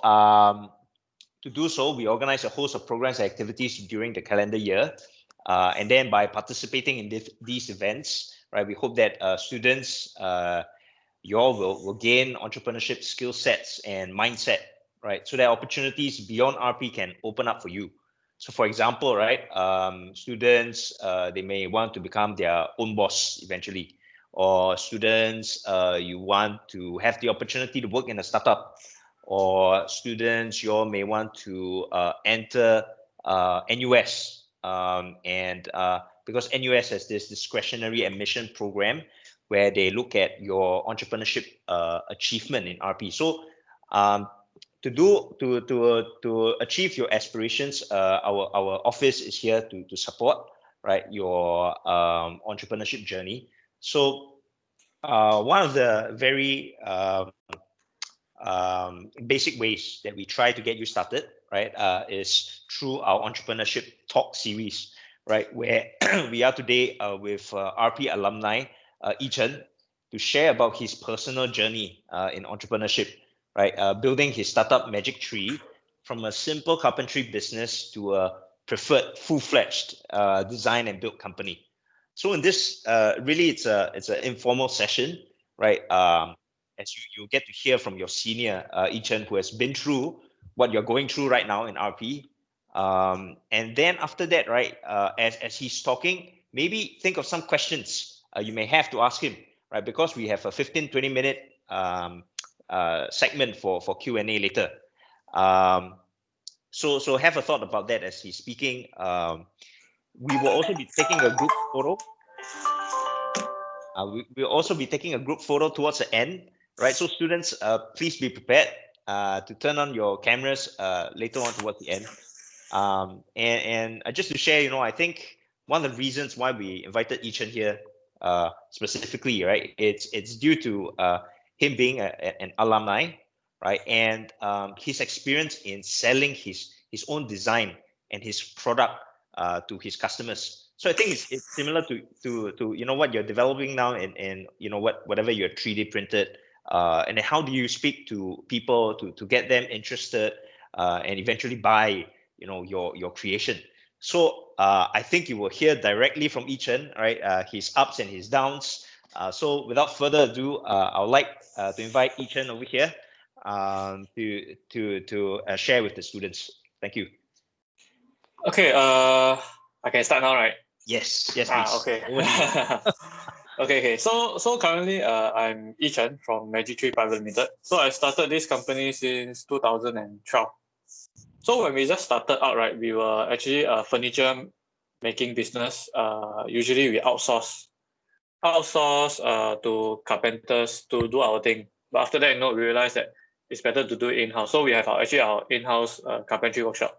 to do so, we organize a host of programs and activities during the calendar year. And then by participating in these events, right, we hope that students, you all will gain entrepreneurship skill sets and mindset, right? So that opportunities beyond RP can open up for you. So for example, right, students, they may want to become their own boss eventually, or students, you want to have the opportunity to work in a startup, or students, you all may want to enter NUS, because NUS has this discretionary admission program where they look at your entrepreneurship achievement in RP. So to achieve your aspirations, our office is here to support, right, your entrepreneurship journey. So one of the very basic ways that we try to get you started, right, is through our entrepreneurship talk series, right, where we are today with RP alumni Yichen to share about his personal journey in entrepreneurship, right, building his startup Magic Tree from a simple carpentry business to a preferred full-fledged design and build company. So in this, really, it's an informal session, right? As you get to hear from your senior, Yichen, who has been through what you're going through right now in RP. And then after that, right, as he's talking, maybe think of some questions you may have to ask him, right? Because we have a 15-20 minute segment for Q&A later. So have a thought about that as he's speaking. We will also be taking a group photo. We'll also be taking a group photo towards the end, right? So students, please be prepared to turn on your cameras later on towards the end. And just to share, I think one of the reasons why we invited Yichen here specifically, right? It's due to him being an alumni, right? And his experience in selling his own design and his product to his customers. So I think it's similar to what you're developing now and whatever you're 3D printed, and then how do you speak to people to get them interested and eventually buy your creation. So I think you will hear directly from Yichen, right? His ups and his downs. So without further ado, I would like to invite Yichen over here to share with the students. Thank you. Okay, I can start now, right? Yes, please. Okay. Okay. So currently, I'm Yichen from Magic Tree Private Limited. So I started this company since 2012. So when we just started out, right, we were actually a furniture making business. Usually we outsource to carpenters to do our thing. But after that, we realized that it's better to do it in-house. So we have our in-house carpentry workshop.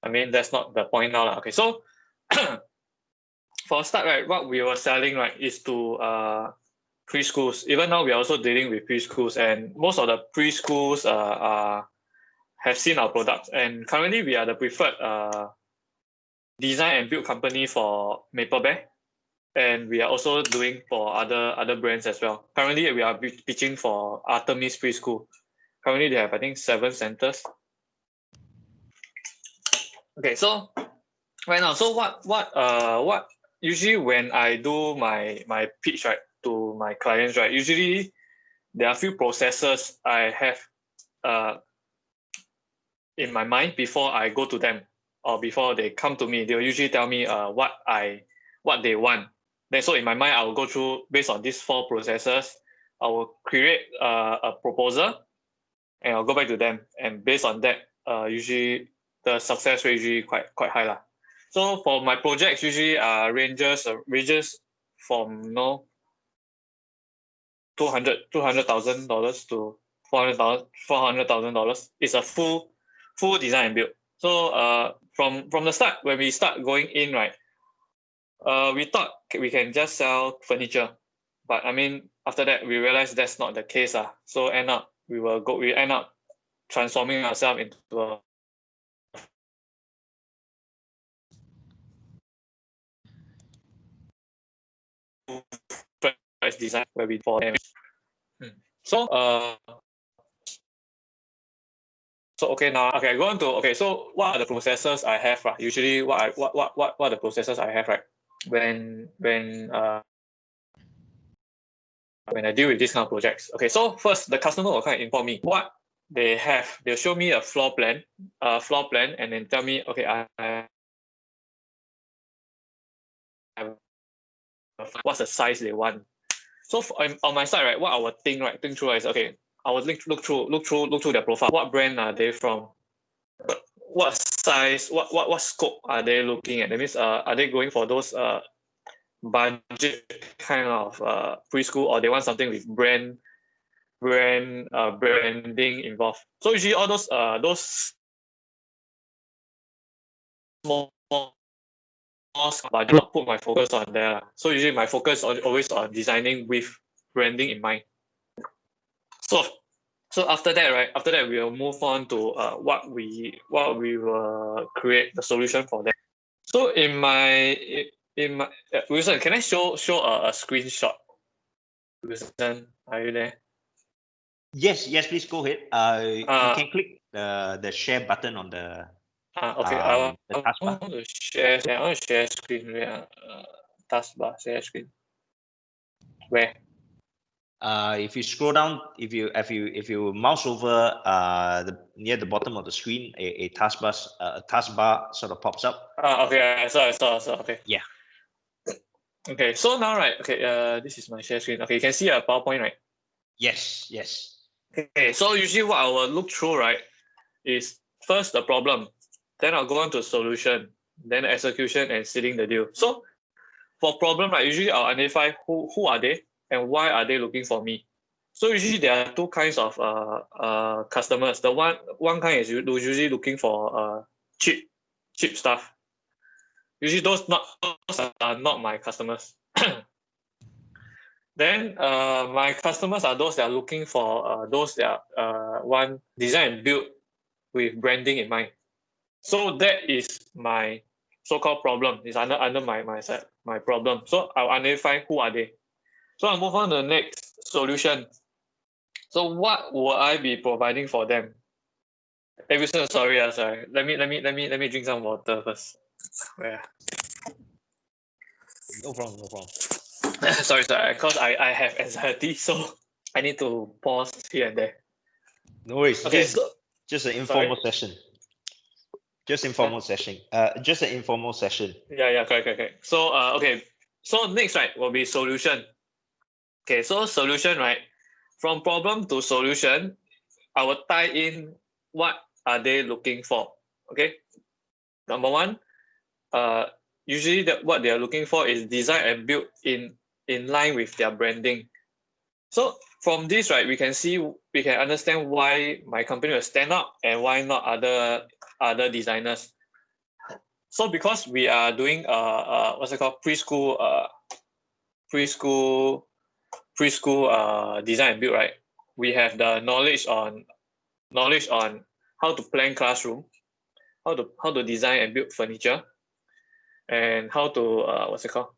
I mean, that's not the point now. Okay, so for a start, right, what we were selling, right, is to preschools. Even now, we are also dealing with preschools, and most of the preschools have seen our products. And currently, we are the preferred design and build company for Maple Bear, and we are also doing for other brands as well. Currently, we are pitching for Artemis Preschool. Currently, they have, I think, 7 centers. Okay, so right now, so what usually when I do my pitch, right, to my clients, right, usually there are a few processes I have in my mind before I go to them or before they come to me. They'll usually tell me what they want. Then so in my mind, I will go through based on these 4 processes. I will create a proposal and I'll go back to them. And based on that, usually the success rate usually quite high lah. So for my projects, usually ranges from $200,000 to $400,000. It's a full design and build. So from the start, when we start going in, right, we thought we can just sell furniture, but I mean after that we realized that's not the case. So we end up transforming ourselves into a design where we for them. So So okay, now okay, go on to okay. So what are the processes I have? Right? Usually, what are the processes I have? Right? When I deal with this kind of projects. Okay, so first the customer will kind of inform me what they have. They'll show me a floor plan, and then tell me, okay, I have what's the size they want. So on my side, right, what I would think through is okay. I would look through their profile. What brand are they from? What size? What scope are they looking at? That means, are they going for those budget kind of preschool, or they want something with branding involved? So usually all those small but I do not put my focus on there. So usually my focus on always on designing with branding in mind. So after that, right? After that, we'll move on to what we will create the solution for them. So in my Wilson, can I show a screenshot? Wilson, are you there? Yes, please go ahead. You can click the share button on the Okay. the I taskbar. want to share. I want to share screen. Taskbar, share screen. Where? If you scroll down, if you mouse over near the bottom of the screen, a taskbar sort of pops up. Okay. I saw. Okay. Yeah. Okay. So now, right? Okay. This is my share screen. Okay. You can see a PowerPoint, right? Yes. Okay. So usually, what I will look through, right, is first the problem, then I'll go on to solution, then execution and sealing the deal. So for problem, right, usually I'll identify who are they and why are they looking for me. So usually there are two kinds of customers. The one kind is usually looking for cheap stuff. Usually those are not my customers. Then my customers are those that are looking for those that want design and build with branding in mind. So that is my so-called problem. It's under my problem. So I'll identify who are they. So I'll move on to the next solution. So what will I be providing for them? Hey Wilson, sorry. Let me drink some water first. Yeah. No problem. sorry, because I have anxiety, so I need to pause here and there. No worries. Okay, Just an informal sorry? session. Just informal session. Just an informal session. Yeah, correct. So okay. So next, right, will be solution. Okay, so solution, right? From problem to solution, I will tie in what are they looking for. Okay. Number one, usually what they are looking for is design and build in line with their branding. So from this, right, we can understand why my company will stand out and why not other designers. So because we are doing what's it called, preschool design and build, right? We have the knowledge on how to plan classroom, how to design and build furniture, and how to what's it called,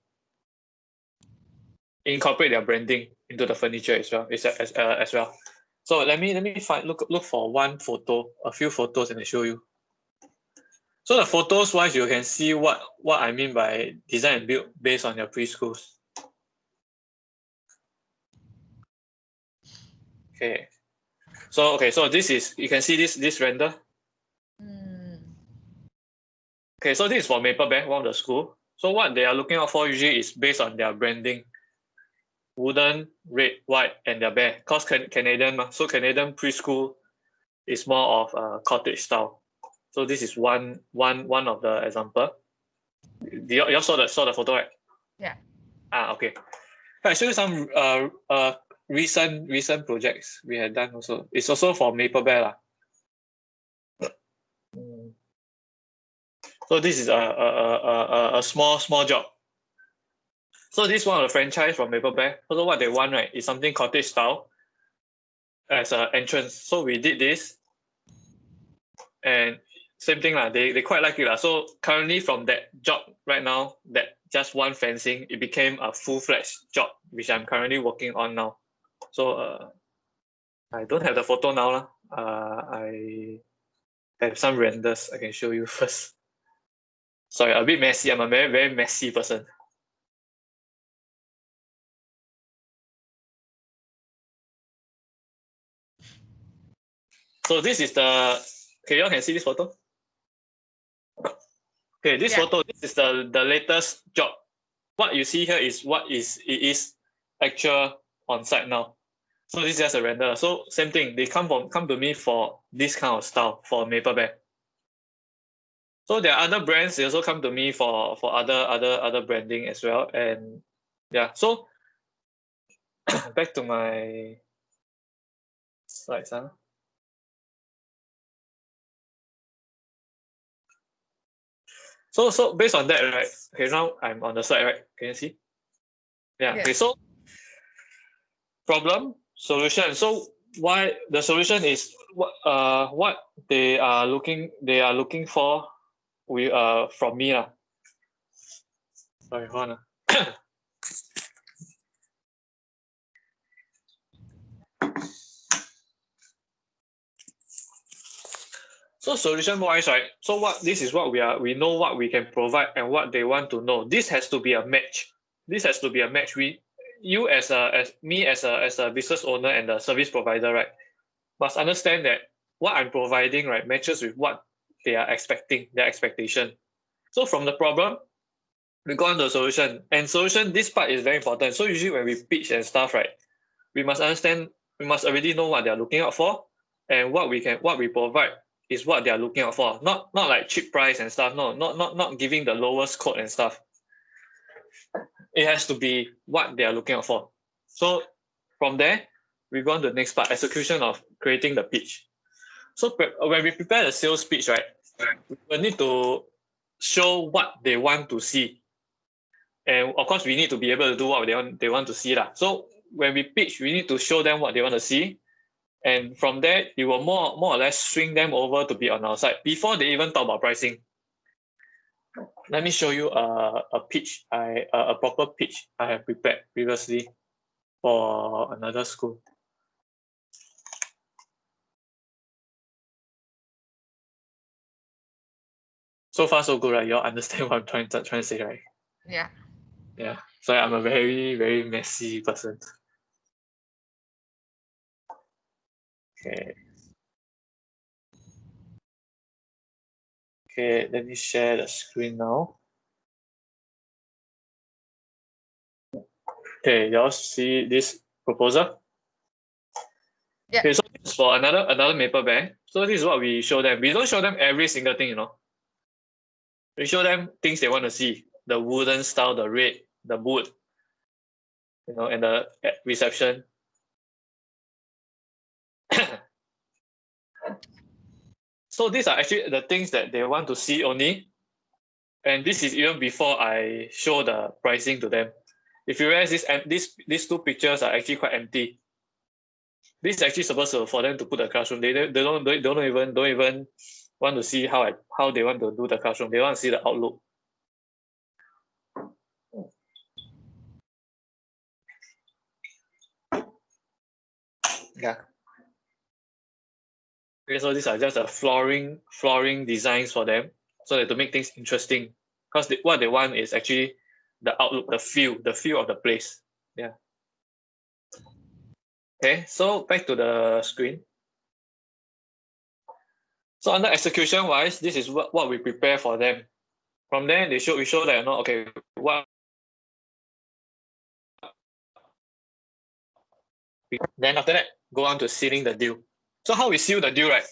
incorporate their branding into the furniture as well. As well. So let me look for a few photos, and I show you. So the photos wise, you can see what I mean by design and build based on your preschools. Okay. So this is, you can see this render. Okay, so this is for Maple Bear, one of the school. So what they are looking out for usually is based on their branding. Wooden, red, white, and their bear. Cause Canadian, so Canadian preschool is more of cottage style. So this is one of the example. You all saw the photo, right? Yeah. Okay. I show you some recent projects we had done also. It's also for Maple Bear lah. So this is a small job. So this one of the franchise from Maple Bear. So what they want, right, is something cottage style as an entrance. So we did this, and same thing lah. They quite like it lah. So currently from that job right now, that just one fencing, it became a full-fledged job, which I'm currently working on now. So I don't have the photo now lah. have some renders I can show you first. Sorry, a bit messy. I'm a very, very messy person. So this is the, okay, you all can see this photo? Okay, this photo, this is the latest job. What you see here is it is actual on site now. So this is just a render. So same thing, they come to me for this kind of style for maple bag. So there are other brands, they also come to me for other branding as well. And yeah, so back to my slides. Huh? So based on that, right? Okay, now I'm on the slide, right? Can you see? Yeah. Okay, so problem, solution. So why the solution is what they are looking for from me. Sorry, hold on. So solution wise, right? So this is what we know what we can provide and what they want to know. This has to be a match. This has to be a match. You as a business owner and the service provider, right, must understand that what I'm providing, right, matches with what they are expecting, their expectation. So from the problem, we go on to the solution. And solution, this part is very important. So usually when we pitch and stuff, right, we must already know what they're looking out for, and what we provide is what they're looking out for. Not like cheap price and stuff. No, not giving the lowest quote and stuff. It has to be what they are looking out for. So from there, we go on to the next part, execution of creating the pitch. So when we prepare the sales pitch, right, we need to show what they want to see. And of course, we need to be able to do what they want to see. So when we pitch, we need to show them what they want to see. And from there, it will more or less swing them over to be on our side before they even talk about pricing. Let me show you a pitch, a proper pitch I have prepared previously for another school. So far, so good, right? You all understand what I'm trying to say, right? Yeah. Yeah. So I'm a very, very messy person. Okay. Okay, let me share the screen now. Okay, you all see this proposal? Yeah. Okay, so this is for another maple bag. So this is what we show them. We don't show them every single thing, We show them things they want to see. The wooden style, the red, the wood, and the reception. So these are actually the things that they want to see only. And this is even before I show the pricing to them. If you realize these two pictures are actually quite empty. This is actually supposed to for them to put the classroom. They don't even want to see how they want to do the classroom. They want to see the outlook. Yeah. Okay, so these are just the flooring designs for them, so that to make things interesting. Because what they want is actually the outlook, the feel of the place. Yeah. Okay, so back to the screen. So under execution wise, this is what we prepare for them. From there, we show that okay, what. Then after that, go on to sealing the deal. So how we seal the deal, right?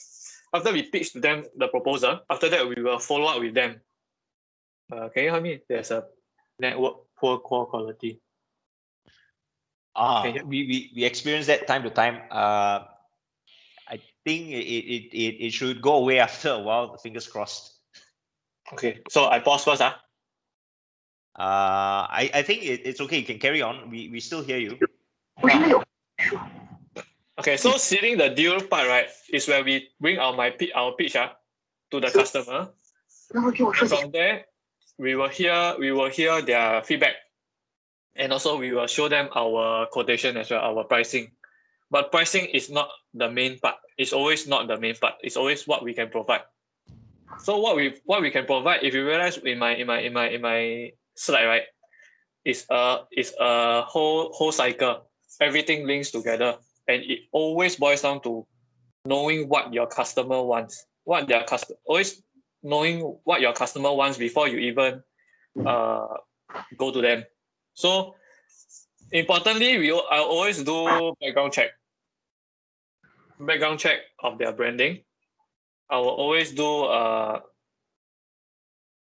After we pitch to them the proposal, after that we will follow up with them. Can you help me? There's a network poor quality. We experience that time to time. I think it should go away after a while. Fingers crossed. Okay, so I pause first. I think it's okay. You can carry on. We still hear you. Okay, so sealing the deal part, right, is where we bring our pitch to the customer. From there, we will hear their feedback, and also we will show them our quotation as well, our pricing. But pricing is not the main part. It's always not the main part. It's always what we can provide. So what we can provide, if you realize in my slide, right, is a whole cycle. Everything links together, and it always boils down to knowing what your customer wants, always knowing what your customer wants before you even go to them. So importantly, I always do background check of their branding. I will always do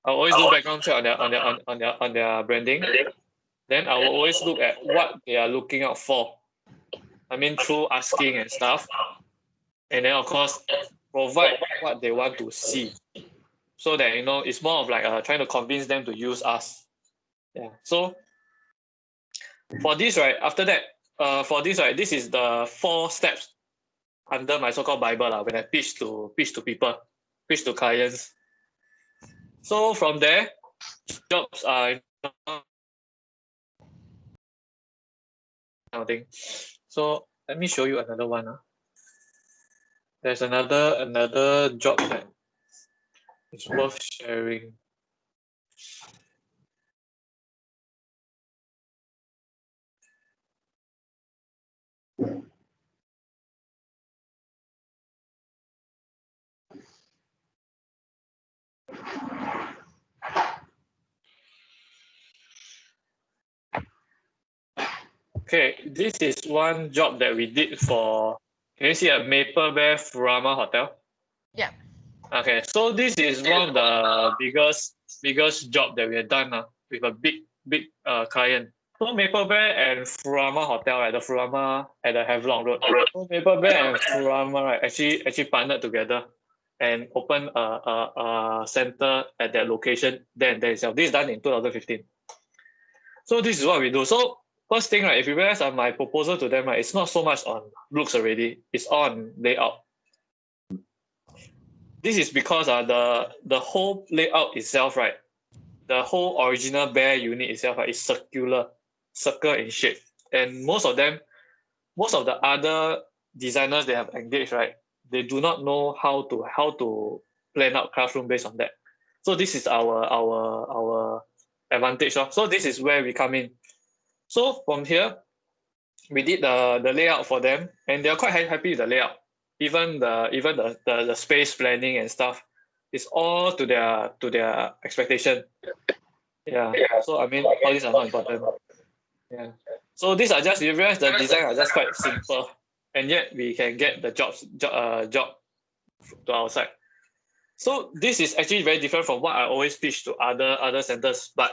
background check on their branding. Then I will always look at what they are looking out for. I mean, through asking and stuff, and then of course provide what they want to see, so that it's more of like trying to convince them to use us. Yeah. So for this, right, after that, this is the 4 steps under my so-called Bible when I pitch to people, pitch to clients. So from there, jobs are thing. So let me show you another one. There's another job that is worth sharing. Okay, this is one job that we did for, can you see a Maple Bear Furama Hotel? Yeah. Okay, so this is one of the biggest job that we have done with a big client. So Maple Bear and Furama Hotel, right, the Furama at the Havelock Road. So Maple Bear and Furama, right, actually partnered together and opened a center at that location there and there itself. This is done in 2015. So this is what we do. So first thing, right, if you realize my proposal to them, right, it's not so much on looks already, it's on layout. This is because the whole layout itself, right, the whole original bear unit itself, right, is circle in shape. And most of the other designers they have engaged, right, they do not know how to plan out classroom based on that. So this is our advantage. So this is where we come in. So from here, we did the layout for them, and they're quite happy with the layout. Even the space planning and stuff is all to their expectation. Yeah. So I mean, all these are not important. Yeah. So these are just, you realize the design are just quite simple, and yet we can get the job to our side. So this is actually very different from what I always pitch to other centers, but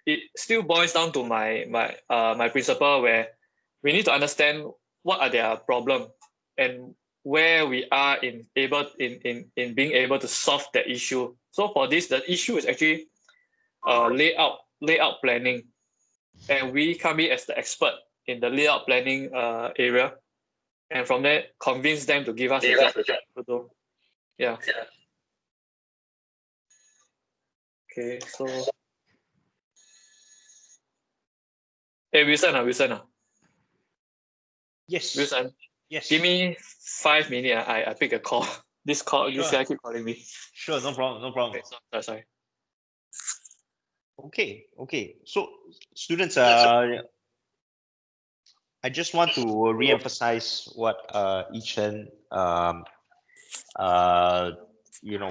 it still boils down to my principle, where we need to understand what are their problem and where we are in being able to solve that issue. So for this, the issue is actually layout planning, and we come in as the expert in the layout planning area, and from there convince them to give us a job to do. Yeah. Okay, so hey Wilson. Yes. Wilson, Yes. give me 5 minutes. I pick a call. This guy keep calling me. Sure, no problem. Okay, sorry. Okay. So students, I just want to re-emphasize what Yichen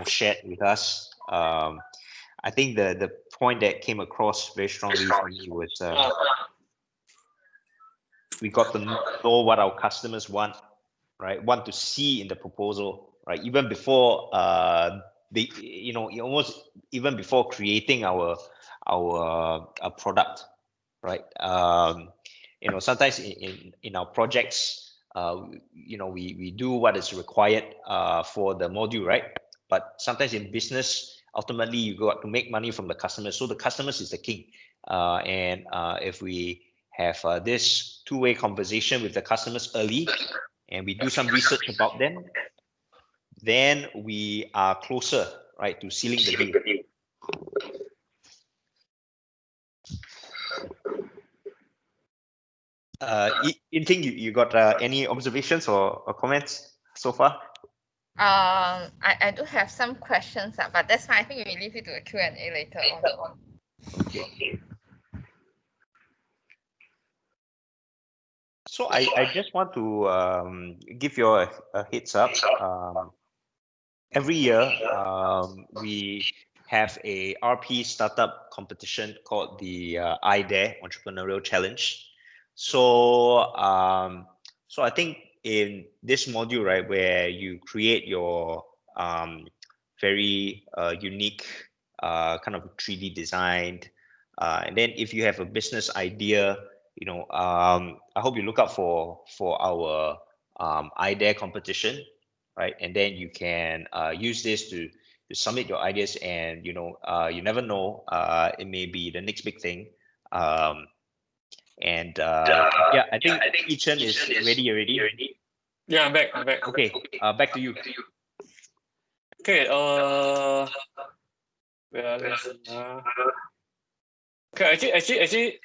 shared with us. I think the point that came across very strongly for me was we got to know what our customers want to see in the proposal, right? Even before they, almost even before creating our product, right? Sometimes in our projects, we do what is required for the module, right? But sometimes in business, ultimately you got to make money from the customers. So the customers is the king, and if we have this two-way conversation with the customers early, and we do some research about them, then we are closer, right, to sealing the deal. Yinting, you got any observations or comments so far? I do have some questions, but that's fine. I think we leave it to the Q&A later on. Okay. So I just want to give you a heads up. Every year, we have a RP startup competition called the iDare Entrepreneurial Challenge. So, so I think in this module, right, where you create your very unique kind of 3D designed, and then if you have a business idea, I hope you look out for our iDare competition, right? And then you can use this to submit your ideas, and you never know, it may be the next big thing. And yeah, I think Yichen is ready already. Yeah, I'm back. Okay, back to you. Okay. Where Okay. Actually,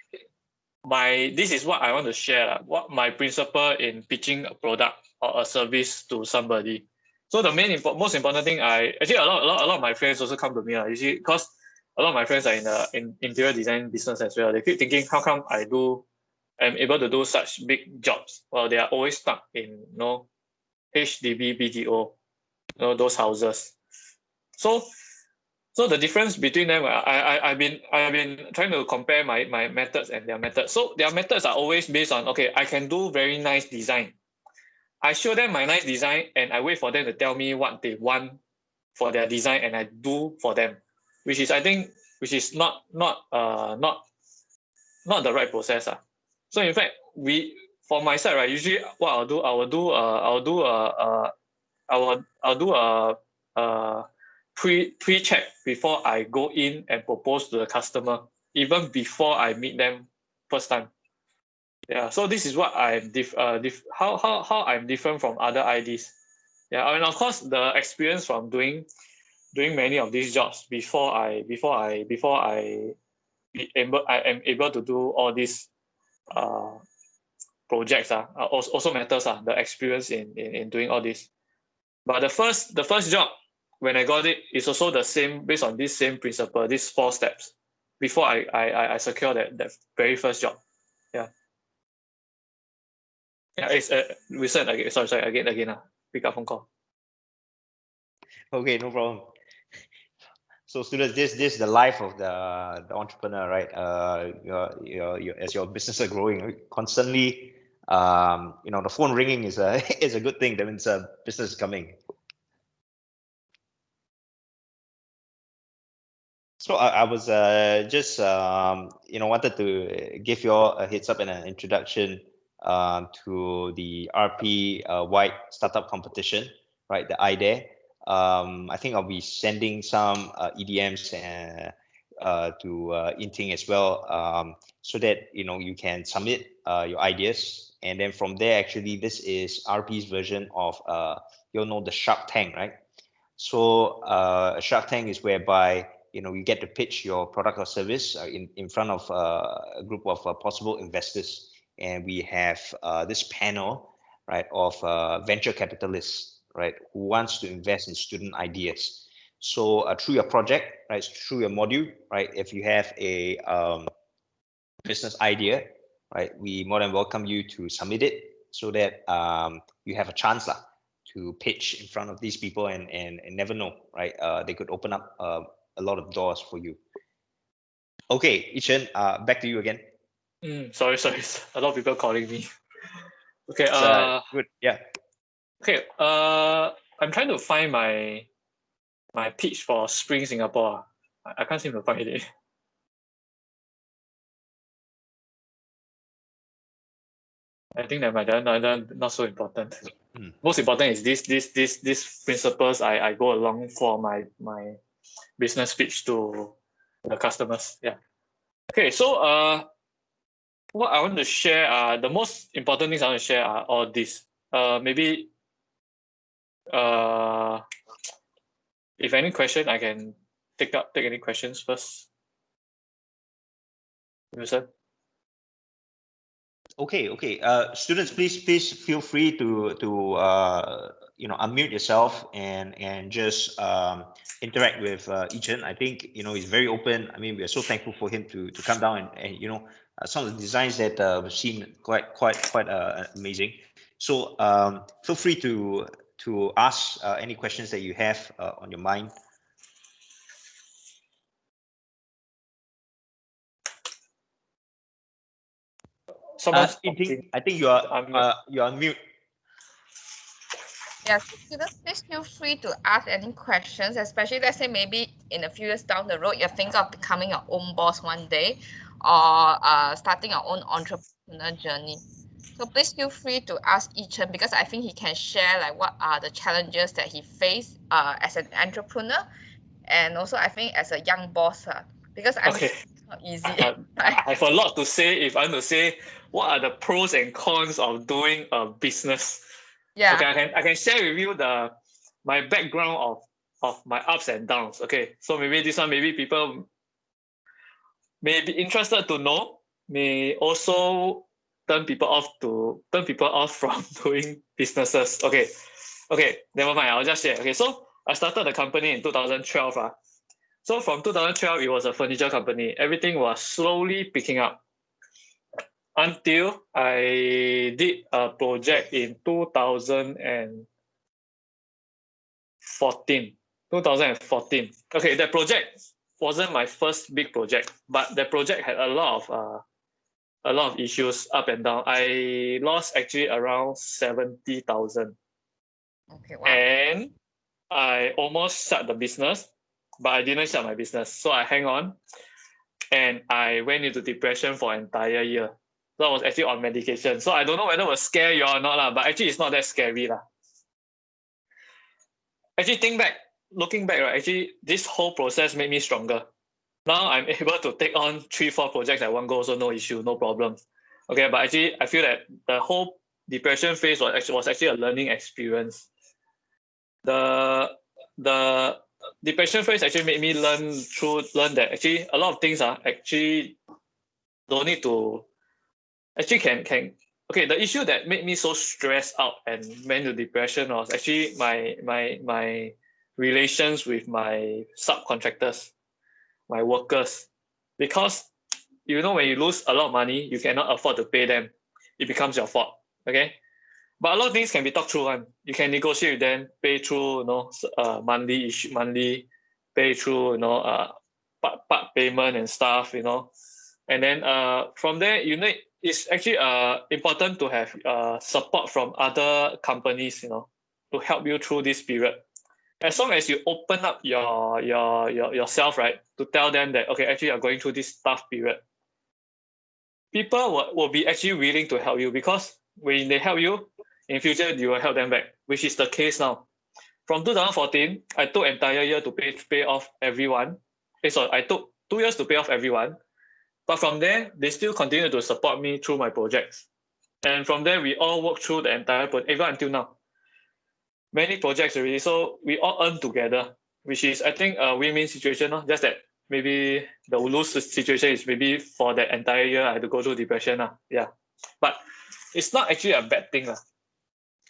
this is what I want to share. What my principle in pitching a product or a service to somebody. So the most important thing, a lot of my friends also come to me. You see, because a lot of my friends are in interior design business as well. They keep thinking, how come I'm able to do such big jobs? Well, they are always stuck in HDB, BTO, those houses. So the difference between them, I've been trying to compare my methods and their methods. So their methods are always based on, okay, I can do very nice design. I show them my nice design and I wait for them to tell me what they want for their design, and I do for them, which is not the right process. So in fact, for my side, right, usually what I'll do a pre-check before I go in and propose to the customer, even before I meet them first time. Yeah, so this is what how I'm different from other IDs. Yeah, and of course the experience from doing many of these jobs before I am able to do all these projects also matters. The experience in doing all this. But the first job, when I got it, is also the same, based on this same principle, these 4 steps, before I secure that very first job. Yeah. Yeah, it's Wilson again. Sorry, again. Pick up phone call. Okay, no problem. So students, this is the life of the entrepreneur, right? As your business are growing constantly, the phone ringing is a is a good thing. That means a business is coming. So I was just wanted to give you all a heads up and an introduction to the RP White Startup Competition, right? The iDare. I think I'll be sending some EDMs to Inting as well, so that you can submit your ideas, and then from there, actually, this is RP's version of the Shark Tank, right? So a Shark Tank is whereby you get to pitch your product or service in front of a group of possible investors, and we have this panel, right, of venture capitalists, right, who wants to invest in student ideas. So through your project, right, through your module, right, if you have a business idea, right, we more than welcome you to submit it, so that you have a chance to pitch in front of these people, and never know, right? They could open up a lot of doors for you. Okay, Yichen, back to you again. Sorry, a lot of people calling me. Okay. Good. Yeah. Okay. I'm trying to find my pitch for Spring Singapore. I can't seem to find it. I think that not so important. Most important is these principles I go along for my business pitch to the customers. Yeah. Okay. So what I want to share the most important things I want to share are all this. Maybe if any question, I can take any questions first. Wilson? Okay. Students, please feel free to unmute yourself and just interact with Yichen. I think he's very open. I mean, we are so thankful for him to come down and some of the designs that we've seen quite amazing. So feel free to ask any questions that you have on your mind. I think you are you're on mute. Yeah, so students, please feel free to ask any questions, especially let's say maybe in a few years down the road, you're thinking of becoming your own boss one day or starting your own entrepreneur journey. So please feel free to ask Yichen because I think he can share like what are the challenges that he faced as an entrepreneur and also I think as a young boss because I'm sure it's not easy. I have a lot to say if I want to say what are the pros and cons of doing a business. Yeah. Okay, I can share with you my background of my ups and downs. Okay, so maybe this one, maybe people may be interested to know, may also turn people off from doing businesses. Okay, never mind. I'll just share. Okay, so I started the company in 2012. So from 2012, it was a furniture company. Everything was slowly picking up until I did a project in 2014. Okay, that project wasn't my first big project, but the project had a lot of issues up and down. I lost actually around 70,000. Okay, wow. And I almost shut the business, but I didn't shut my business. So I hang on and I went into depression for an entire year. So I was actually on medication. So I don't know whether it will scare you or not, but actually it's not that scary. Actually, looking back, right, actually this whole process made me stronger. Now I'm able to take on 3-4 projects at one go, so no issue, no problem. Okay, but actually I feel that the whole depression phase was actually a learning experience. The depression phase actually made me learn that actually a lot of things are actually don't need to actually can okay. The issue that made me so stressed out and went to depression was actually my relations with my subcontractors, my workers, because when you lose a lot of money, you cannot afford to pay them. It becomes your fault. Okay. But a lot of things can be talked through. You can negotiate with them, pay through, monthly pay through, part payment and stuff, And then from there, it's actually important to have support from other companies, to help you through this period. As long as you open up yourself, right, to tell them that, okay, actually you're going through this tough period, people will be actually willing to help you because when they help you, in future, you will help them back, which is the case now. From 2014, I took entire year to pay off everyone. I took 2 years to pay off everyone. But from there, they still continue to support me through my projects. And from there, we all work through the entire project, even until now. Many projects already, so we all earn together, which is, I think, a win-win situation. Just that maybe the lose situation is maybe for that entire year, I had to go through depression. Yeah. But it's not actually a bad thing.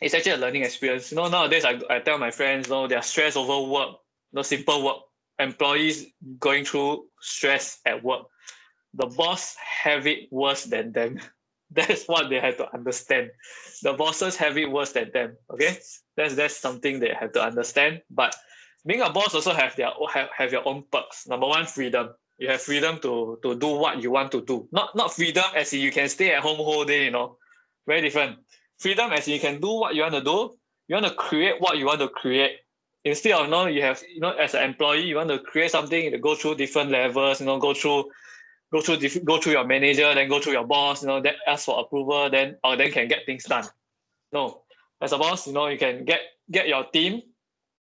It's actually a learning experience. Nowadays I tell my friends, they are stressed over work, simple work. Employees going through stress at work. The boss have it worse than them. That's what they have to understand. The bosses have it worse than them. Okay, that's something they have to understand. But being a boss also have your own perks. Number one, freedom. You have freedom to do what you want to do. Not freedom as in you can stay at home whole day. Very different. Freedom as in you can do what you want to do. You want to create what you want to create. Instead of you have as an employee, you want to create something, to go through different levels. Go through your manager, then go through your boss. Then ask for approval, then can get things done. No, as a boss, you can get your team.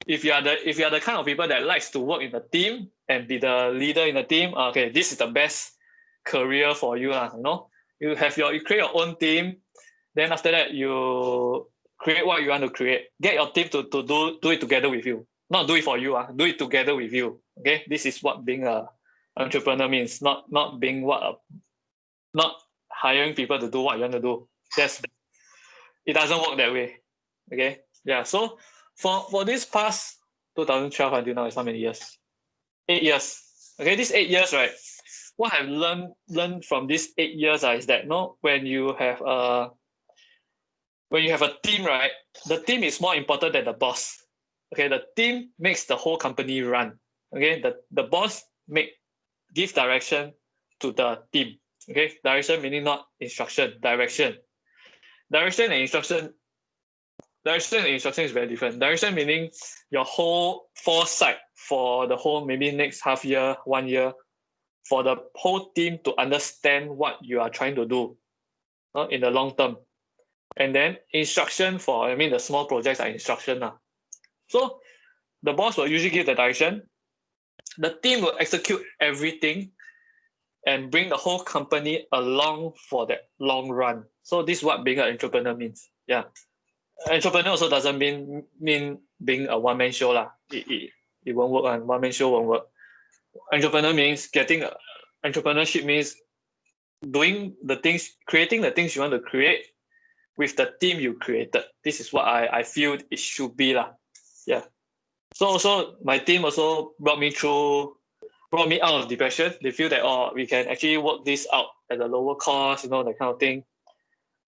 If you are the kind of people that likes to work in a team and be the leader in the team, okay, this is the best career for you. You create your own team. Then after that, you create what you want to create. Get your team to do it together with you. Not do it for you. Do it together with you. Okay, this is what being an entrepreneur means. Not hiring people to do what you want to do. It doesn't work that way. Okay, yeah. So For this past 2012 until now is how many years? 8 years. Okay, these 8 years, right? What I've learned from these 8 years is that when you have a team, right? The team is more important than the boss. Okay, the team makes the whole company run. Okay, the boss give direction to the team. Okay, direction meaning not instruction, direction. Direction and instruction is very different. Direction meaning your whole foresight for the whole maybe next half year, 1 year, for the whole team to understand what you are trying to do in the long term. And then instruction the small projects are instruction. So the boss will usually give the direction. The team will execute everything and bring the whole company along for that long run. So this is what being an entrepreneur means. Yeah. Entrepreneur also doesn't mean being a one-man show. It won't work. One-man show won't work. Entrepreneurship means doing the things, creating the things you want to create with the team you created. This is what I feel it should be. Yeah. So also my team also brought me out of depression. They feel that we can actually work this out at a lower cost, that kind of thing,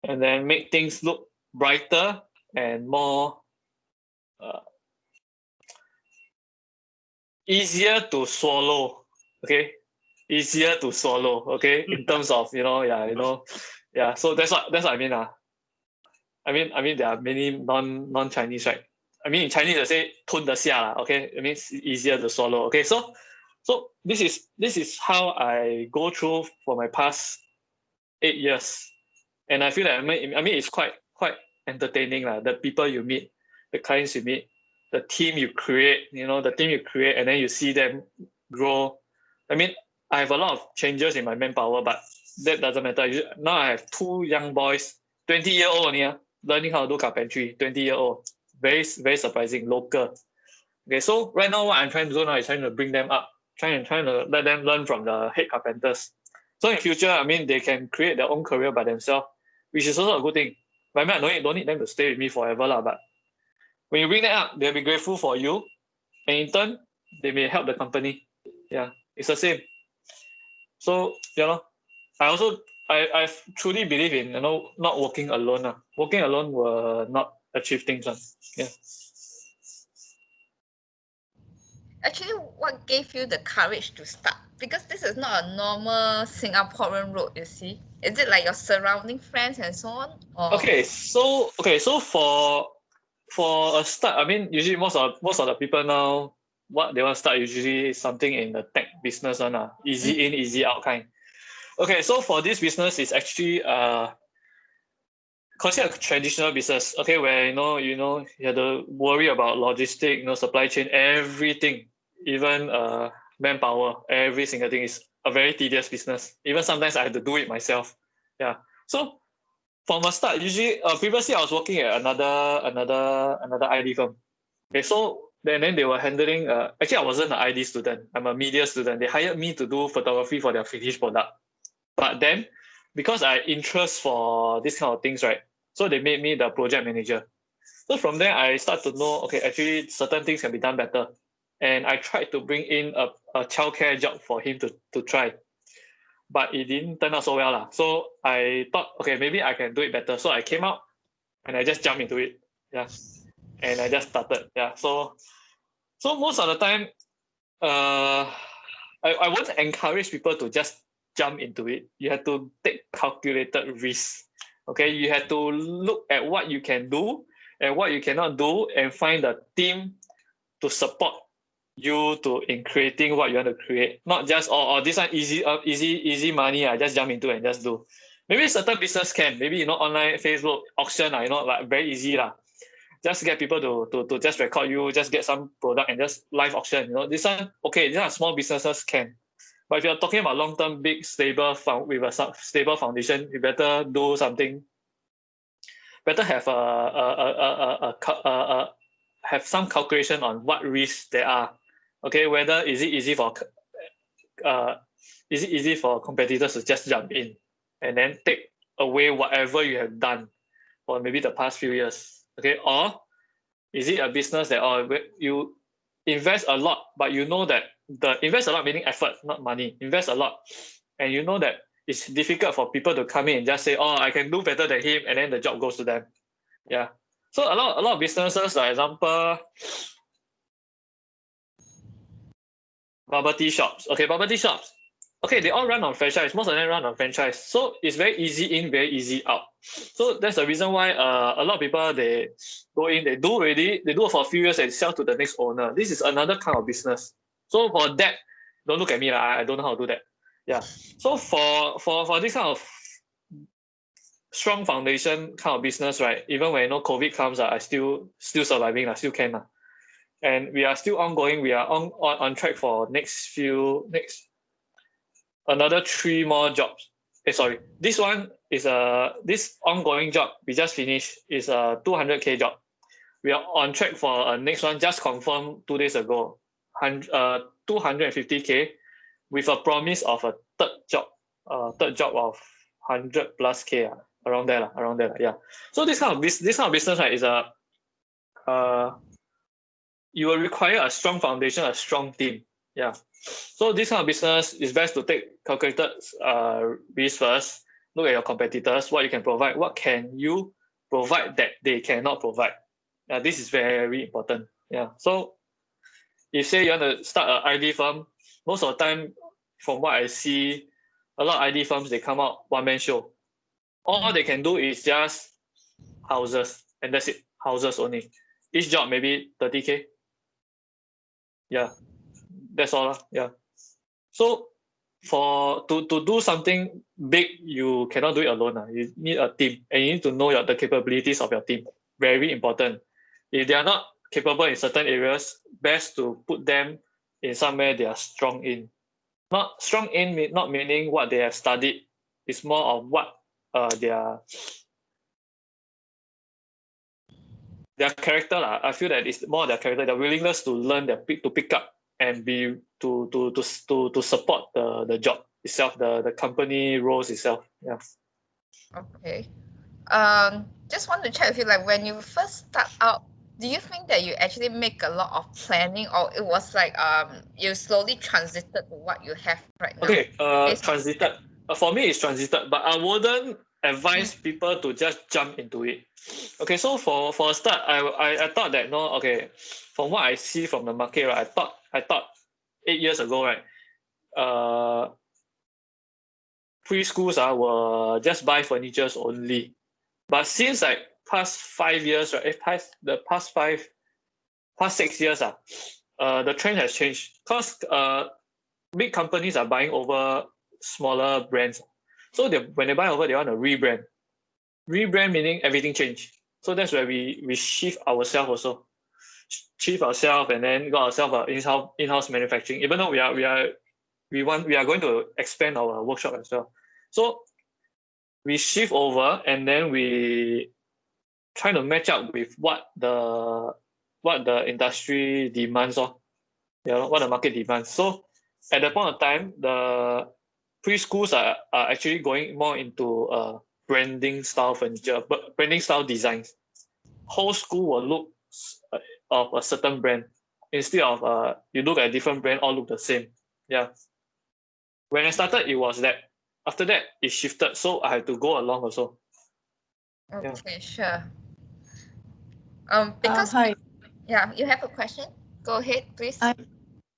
and then make things look brighter and more easier to swallow. Okay, easier to swallow. Okay, in terms of yeah. So that's what I mean. I mean there are many non-Chinese, right? I mean in Chinese they say 吞得下 okay, it means easier to swallow. Okay, so this is how I go through for my past 8 years, and I feel that it's quite entertaining. The people you meet, the clients you meet, the team you create, and then you see them grow. I mean, I have a lot of changes in my manpower, but that doesn't matter. Now I have 2 young boys, 20-year-old only, learning how to do carpentry, 20-year-old. Very, very surprising, local. Okay, so right now what I'm trying to do now is trying to bring them up, trying to let them learn from the head carpenters. So in future, they can create their own career by themselves, which is also a good thing. But I don't need them to stay with me forever, but when you bring them up, they'll be grateful for you, and in turn, they may help the company. Yeah, it's the same. So I truly believe in not working alone. Working alone will not achieve things. Yeah. Actually, what gave you the courage to start? Because this is not a normal Singaporean road, you see. Is it like your surrounding friends and so on? Or? Okay, so for a start, usually most of the people now, what they want to start usually is something in the tech business easy in, easy out kind. Okay, so for this business, it's actually considered a traditional business. Okay, where you have to worry about logistic, supply chain, everything, even manpower, every single thing is a very tedious business. Even sometimes I have to do it myself. Yeah. So from the start, usually previously I was working at another ID firm. Okay, so then they were handling. Actually, I wasn't an ID student. I'm a media student. They hired me to do photography for their finished product. But then, because I interest for this kind of things, right? So they made me the project manager. So from there, I start to know, okay, actually certain things can be done better. And I tried to bring in a childcare job for him to try. But it didn't turn out so well. So I thought, okay, maybe I can do it better. So I came out and I just jumped into it. Yeah. And I just started. Yeah. So most of the time, I won't encourage people to just jump into it. You have to take calculated risks. Okay, you have to look at what you can do and what you cannot do, and find a team to support you in creating what you want to create. Not just this one easy money. I just jump into and just do. Maybe certain business can. Maybe online Facebook auction. Like very easy . Just get people to just record you, just get some product and just live auction. This one okay. These are small businesses can. But if you're talking about long-term, big, stable with a stable foundation, you better do something. Better have have some calculation on what risks there are. Okay, whether is it easy for competitors to just jump in and then take away whatever you have done for maybe the past few years. Okay, or Is it a business that you invest a lot, but you know that invest a lot meaning effort, not money. Invest a lot, and you know that it's difficult for people to come in and just say, "Oh, I can do better than him," and then the job goes to them. Yeah. So a lot of businesses, for example, bubble tea shops. Okay, bubble tea shops. Okay, they all run on franchise. Most of them run on franchise. So it's very easy in, very easy out. So that's the reason why a lot of people, they go in, they do it for a few years and sell to the next owner. This is another kind of business. So for that, don't look at me. I don't know how to do that. Yeah. So for this kind of strong foundation kind of business, right? Even when COVID comes, I still surviving, still can. And we are still ongoing. We are on track for another 3 more jobs. Sorry, this one is this ongoing job we just finished is a 200K job. We are on track for a next one, just confirmed 2 days ago, 250K, with a promise of a third job of 100 plus K, around there, yeah. So this kind of business, right, is you will require a strong foundation, a strong team. Yeah. So this kind of business is best to take calculated risk first. Look at your competitors, what you can provide, what can you provide that they cannot provide. This is very important. Yeah. So if say you want to start an ID firm, most of the time, from what I see, a lot of ID firms, they come out one-man show. All they can do is just houses, and that's it. Houses only. Each job maybe 30K. Yeah, that's all. Yeah. So to do something big, you cannot do it alone. You need a team, and you need to know the capabilities of your team. Very important. If they are not capable in certain areas, best to put them in somewhere they are strong in. Not strong in, not meaning what they have studied. It's more of what their character. I feel that it's more their character, their willingness to learn, to pick up and be to support the job itself, the company roles itself. Yeah. Okay. Just want to check with you, like when you first start out, do you think that you actually make a lot of planning, or it was like you slowly transited to what you have right now? Okay, based on- transited. For me, it's transited, but I wouldn't advise people to just jump into it. Okay, so for a start, I thought that okay, from what I see from the market, right, I thought 8 years ago, right, preschools will just buy furnitures only. But since like past 5 years, right, past 6 years, the trend has changed because big companies are buying over smaller brands. So when they buy over, they want to rebrand. Rebrand meaning everything change. So that's where we shift ourselves also. Shift ourselves and then got ourselves in-house manufacturing. Even though we are going to expand our workshop as well. So we shift over and then we try to match up with what the industry demands, what the market demands. So at that point of time, the preschools are actually going more into branding style furniture, but branding style designs. Whole school will look of a certain brand instead of you look at a different brand, all look the same. Yeah. When I started, it was that. After that, it shifted, so I had to go along also. Okay, sure. Because Hi. yeah, you have a question? Go ahead, please.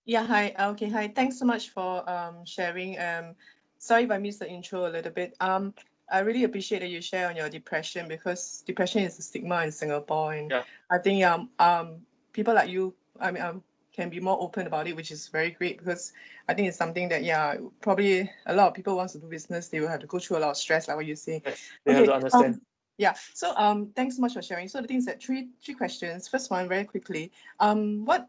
Yeah, hi. Okay, hi. Thanks so much for sharing. Sorry if I missed the intro a little bit. I really appreciate that you share on your depression, because depression is a stigma in Singapore, and I think people like you, can be more open about it, which is very great, because I think it's something that probably a lot of people want to do business, they will have to go through a lot of stress, like what you say. They have to understand. Yeah. So thanks so much for sharing. So the things that three questions. First one, very quickly. What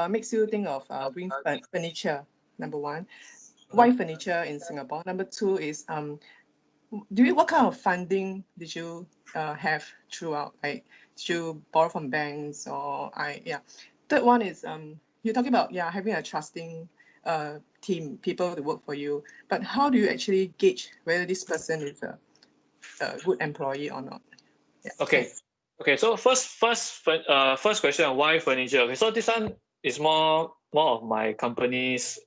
makes you think of doing furniture? Number one, why furniture in Singapore? Number two is what kind of funding did you have throughout? Like, did you borrow from banks or Third one is you're talking about having a trusting team, people to work for you. But how do you actually gauge whether this person is a good employee or not? Okay. Okay, so first question, why furniture? Okay, so this one is more of my company's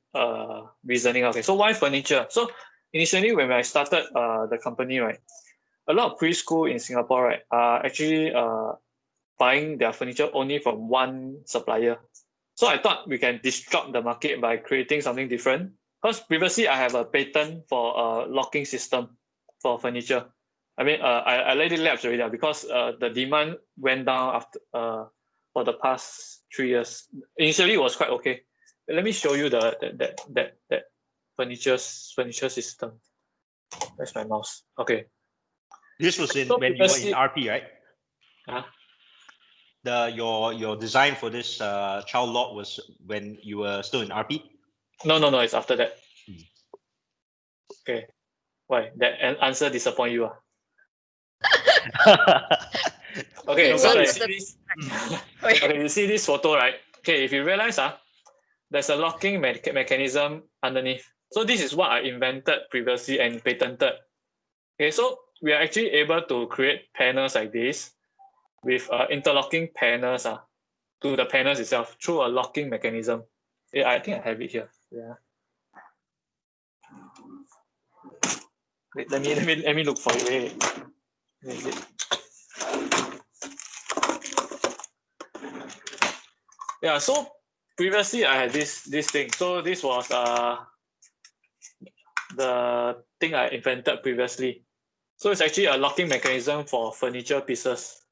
reasoning. Okay, so why furniture? So initially when I started the company, right, a lot of preschool in Singapore, right, are actually buying their furniture only from one supplier. So I thought we can disrupt the market by creating something different. Because previously I have a patent for a locking system for furniture. I mean, I let it lapse already because the demand went down after for the past 3 years. Initially, it was quite okay. Let me show you that furniture system. Where's my mouse? Okay. This was in So when you were in previously- RP, right? Huh? Your design for this child lock was when you were still in RP? No, it's after that. Okay. Why? That answer disappoint you? Okay, You so want you to see the- this. Okay, you see this photo, right? Okay, if you realize, there's a locking mechanism underneath. So this is what I invented previously and patented. Okay, so we are actually able to create panels like this with interlocking panels to the panels itself through a locking mechanism. Yeah, I think I have it here. Yeah. Wait, let me look for it. Wait. Yeah, so previously I had this thing. So this was the thing I invented previously. So it's actually a locking mechanism for furniture pieces.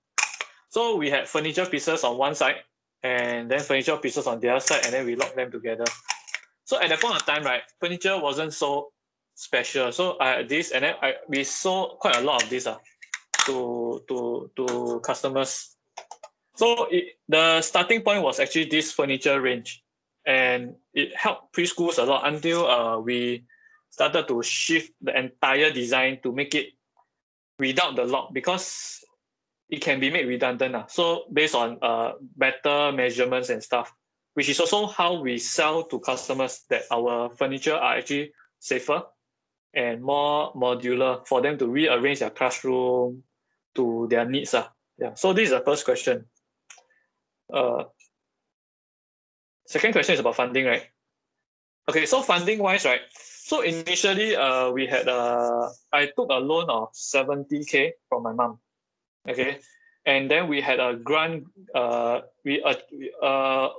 So we had furniture pieces on one side and then furniture pieces on the other side, and then we lock them together. So at that point of time, right, furniture wasn't so special. So I had this, and then we sold quite a lot of this to customers. So the starting point was actually this furniture range, and it helped preschools a lot until we started to shift the entire design to make it without the lock, because it can be made redundant. So based on better measurements and stuff, which is also how we sell to customers that our furniture are actually safer and more modular for them to rearrange their classroom to their needs. Yeah. So this is the first question. Second question is about funding, right? Okay, so funding wise, right? So initially, we had I took a loan of 70K from my mom. Okay, and then we had a grant. We were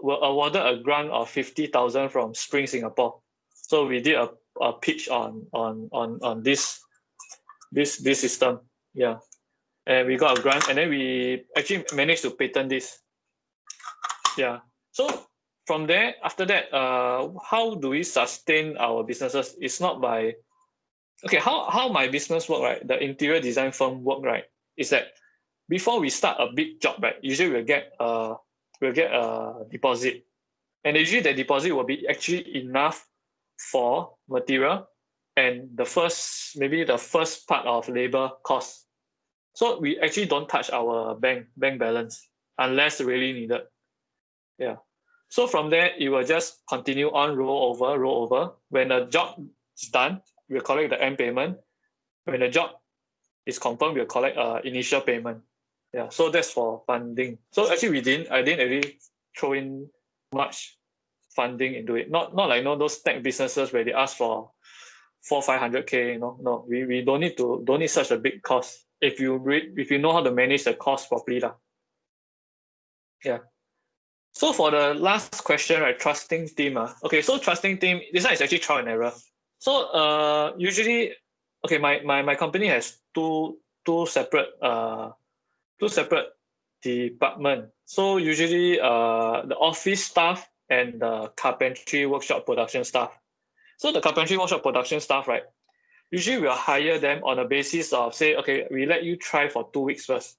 awarded a grant of 50,000 from Spring Singapore. So we did a pitch on this system. Yeah, and we got a grant, and then we actually managed to patent this. Yeah. So from there, after that, how do we sustain our businesses? It's not by how my business work, right? The interior design firm work, right? Is that before we start a big job, right? Usually we'll get a deposit, and usually the deposit will be actually enough for material and the first part of labor cost. So we actually don't touch our bank balance unless really needed. Yeah. So from there, it will just continue on roll over. When the job is done, we'll collect the end payment. When the job is confirmed, we'll collect initial payment. Yeah. So that's for funding. So actually, I didn't really throw in much funding into it. Not like those tech businesses where they ask for 400-500K. No, we don't need such a big cost if you know how to manage the cost properly lah. Yeah. So for the last question, right, trusting team. Okay, so trusting team, this one is actually trial and error. So usually, okay, my company has two separate department. So usually the office staff and the carpentry workshop production staff. So the carpentry workshop production staff, right, usually we'll hire them on a basis of, say, okay, we let you try for 2 weeks first.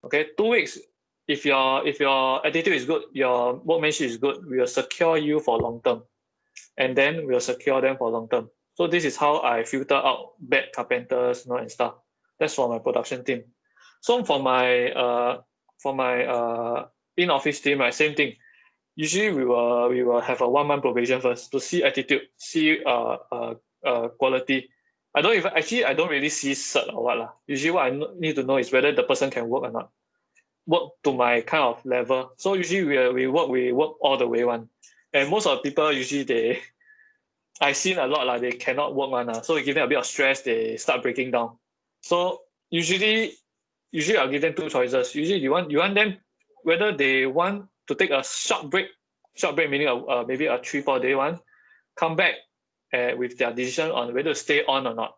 Okay, 2 weeks. If your attitude is good, your workmanship is good, we will secure you for long term, and then we'll secure them for long term. So this is how I filter out bad carpenters, and stuff. That's for my production team. So for my in office team, right, same thing. Usually we will have a 1 month probation first to see attitude, see quality. I don't really see cert or what lah. Usually what I need to know is whether the person can work or not. work to my kind of level. So usually we work all the way one. And most of the people usually I've seen a lot they cannot work one. So you give them a bit of stress, they start breaking down. So usually I'll give them two choices. Usually you want them whether they want to take a short break meaning maybe a 3-4 day one, come back with their decision on whether to stay on or not.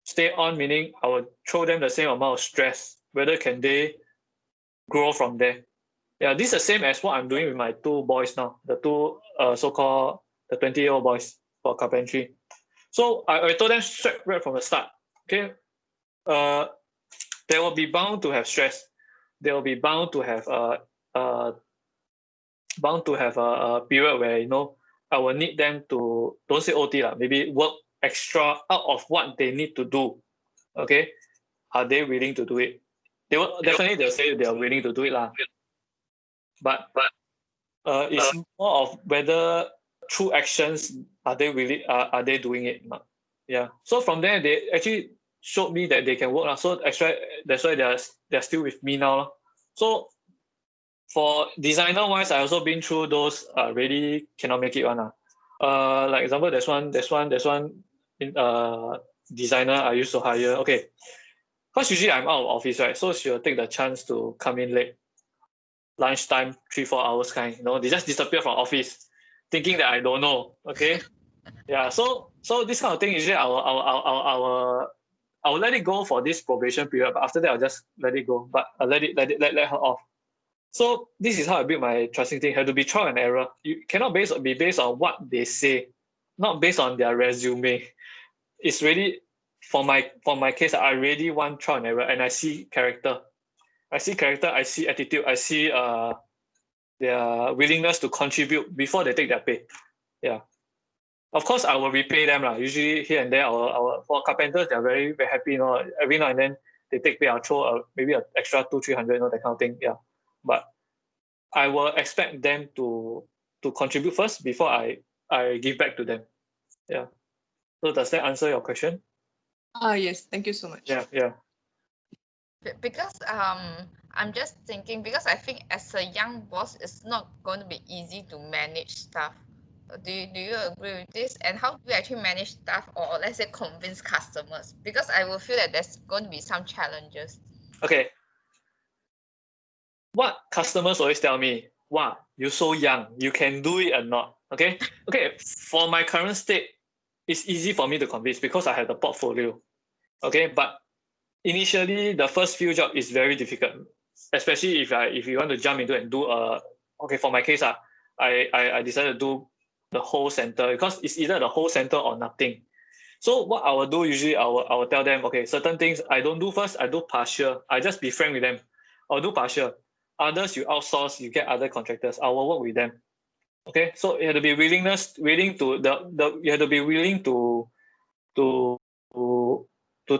Stay on meaning I will throw them the same amount of stress, whether can they grow from there. Yeah, this is the same as what I'm doing with my two boys now, the two so-called the 20-year-old boys for carpentry. So I told them straight right from the start, okay, they will be bound to have stress. They will be bound to have a period where I will need them to, don't say OT maybe work extra out of what they need to do. Okay, are they willing to do it? They'll say they are willing to do it But it's more of whether through actions are they doing it? Yeah. So from there they actually showed me that they can work. So that's why they're still with me now. So for designer wise, I also been through those really cannot make it one. Like example, there's one in designer I used to hire. Okay. Because usually I'm out of office, right? So she'll take the chance to come in late. Lunchtime, 3-4 hours kind. They just disappear from office, thinking that I don't know. Okay. Yeah. So this kind of thing usually I will let it go for this probation period, but after that I'll just let it go. But I'll let her off. So this is how I build my trusting thing. Have to be trial and error. You cannot be based on what they say, not based on their resume. It's really for my case, I really want trial and error, and I see character. I see attitude. I see their willingness to contribute before they take their pay. Yeah. Of course, I will repay them. Usually here and there, for carpenters, they're very, very happy. Every now and then they take pay, I'll throw maybe an extra 200-300, that kind of thing. Yeah. But I will expect them to contribute first before I give back to them. Yeah. So does that answer your question? Yes, thank you so much. Yeah. Because I'm just thinking, because I think as a young boss, it's not going to be easy to manage staff. Do you agree with this? And how do you actually manage staff, or let's say convince customers? Because I will feel that there's going to be some challenges. Okay. What customers always tell me, wow, you're so young, you can do it or not. Okay. For my current state, it's easy for me to convince because I have the portfolio. Okay, but initially the first few jobs is very difficult, especially if you want to jump into and do for my case, I decided to do the whole center because it's either the whole center or nothing. So what I will do usually, I will tell them, okay, certain things I don't do first, I do partial. I just be frank with them. I'll do partial. Others you outsource, you get other contractors. I will work with them. Okay, so you have to be willing to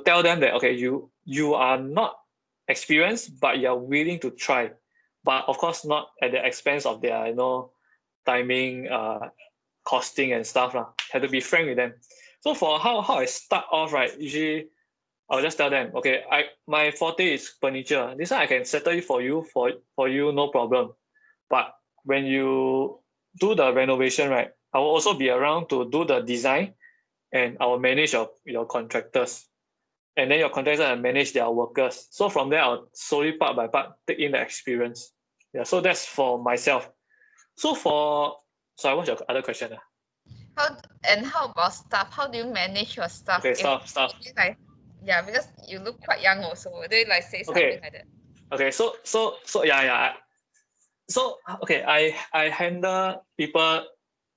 tell them that, okay, you are not experienced, but you're willing to try, but of course not at the expense of their timing, costing and stuff Have to be frank with them. So for how I start off, right, usually I'll just tell them, okay, my forte is furniture. This one I can settle it for you, no problem. But when you do the renovation, right, I will also be around to do the design, and I will manage your contractors. And then your contractors will manage their workers. So from there, I'll slowly part by part take in the experience. Yeah, so that's for myself. So what's your other question? How about staff? How do you manage your staff? Okay, staff. Yeah, because you look quite young also. Would they say something like that? Okay, so yeah. So okay, I handle people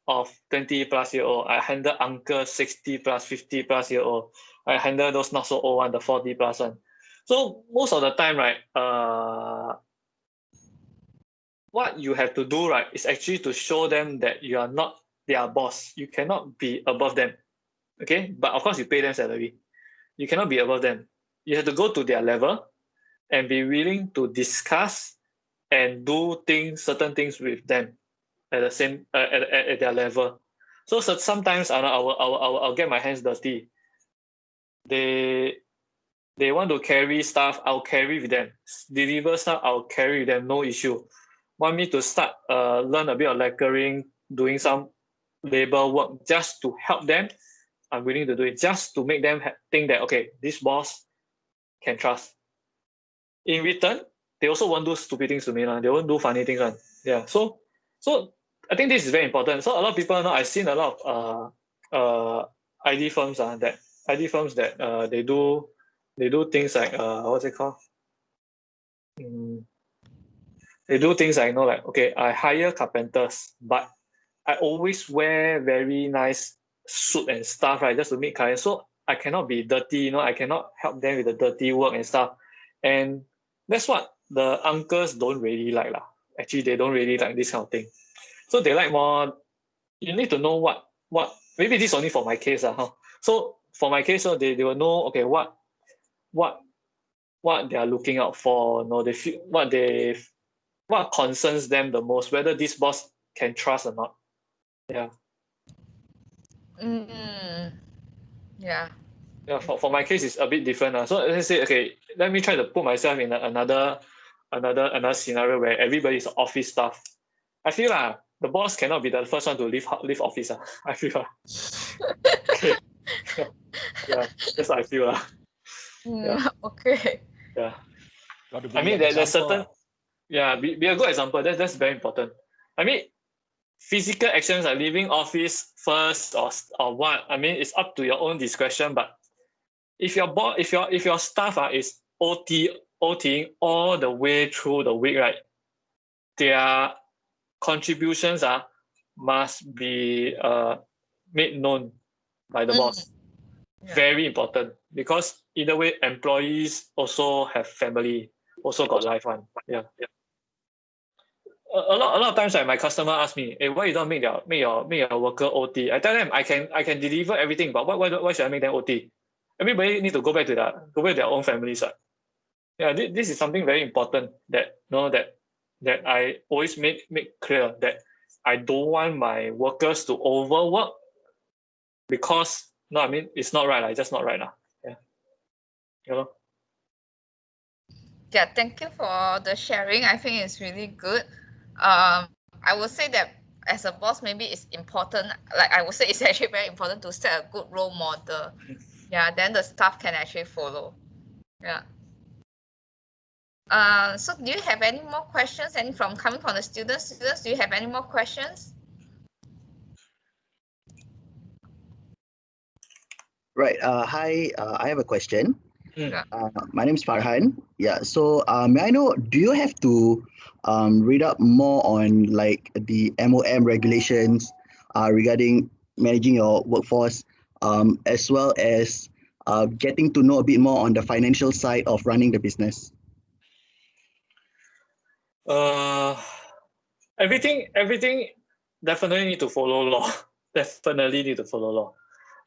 of 20 plus year old. I handle uncle 60 plus, 50 plus year old. I handle those not so old one, the 40 plus one. So most of the time, right, what you have to do, right, is actually to show them that you are not their boss. You cannot be above them. Okay, but of course you pay them salary. You cannot be above them. You have to go to their level and be willing to discuss and do certain things with them at the same at their level. So sometimes I'll get my hands dirty. They They want to carry stuff, I'll carry with them. Deliver stuff, I'll carry with them, no issue. Want me to start learn a bit of lacquering, doing some labor work just to help them, I'm willing to do it, just to make them think that, okay, this boss can trust. In return, they also won't do stupid things to me. They won't do funny things. Yeah. So I think this is very important. So a lot of people now, I've seen a lot of ID firms that they do things like what's it called? They do things like, like, okay, I hire carpenters, but I always wear very nice suit and stuff, right, just to meet clients. So I cannot be dirty, I cannot help them with the dirty work and stuff. And that's what the uncles don't really like. Actually, they don't really like this kind of thing. So they like more, you need to know what maybe this is only for my case. So for my case, they will know, okay, what they are looking out for, they feel what concerns them the most, whether this boss can trust or not. Yeah. Yeah. Yeah, for my case, it's a bit different. So let's say, okay, let me try to put myself in another scenario where everybody is office staff. I feel the boss cannot be the first one to leave office. I feel. Okay. Yeah, that's what I feel. Yeah. Okay. Yeah. I mean, there's certain. Yeah, be a good example. That's very important. I mean, physical actions like leaving office first or what. I mean, it's up to your own discretion. But if your staff is OTing all the way through the week, right, their contributions must be made known by the boss. Yeah. Very important, because either way, employees also have family, also got life one. Yeah. A lot of times, my customer ask me, "Hey, why you don't make your worker OT?" I tell them I can deliver everything, but why should I make them OT? Everybody need to go back to their own families. Yeah, this is something very important that that I always make clear, that I don't want my workers to overwork, because I mean, it's not right. It's just not right. Yeah. Yeah, thank you for the sharing. I think it's really good. I would say that as a boss, maybe it's important. Like I would say, it's actually very important to set a good role model. Yeah, then the staff can actually follow. Yeah. So do you have any more questions? Any coming from the students? Students, do you have any more questions? Right. Hi. I have a question. Yeah. My name is Farhan. Yeah. So may I know, do you have to read up more on like the MOM regulations regarding managing your workforce, as well as getting to know a bit more on the financial side of running the business? Everything definitely need to follow law. Definitely need to follow law.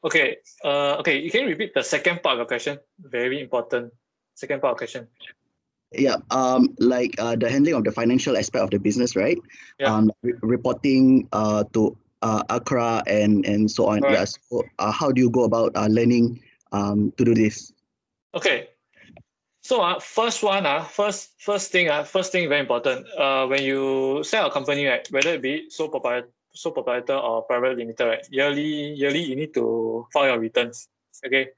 Okay. Okay. You can repeat the second part of the question. Very important. Second part of the question. Yeah. Like the handling of the financial aspect of the business, right? Yeah. Reporting to ACRA and so on. Right. Yeah. So how do you go about learning to do this? Okay. So first thing very important. When you set a company, right, whether it be sole proprietor or private limited, right, yearly you need to file your returns. Okay.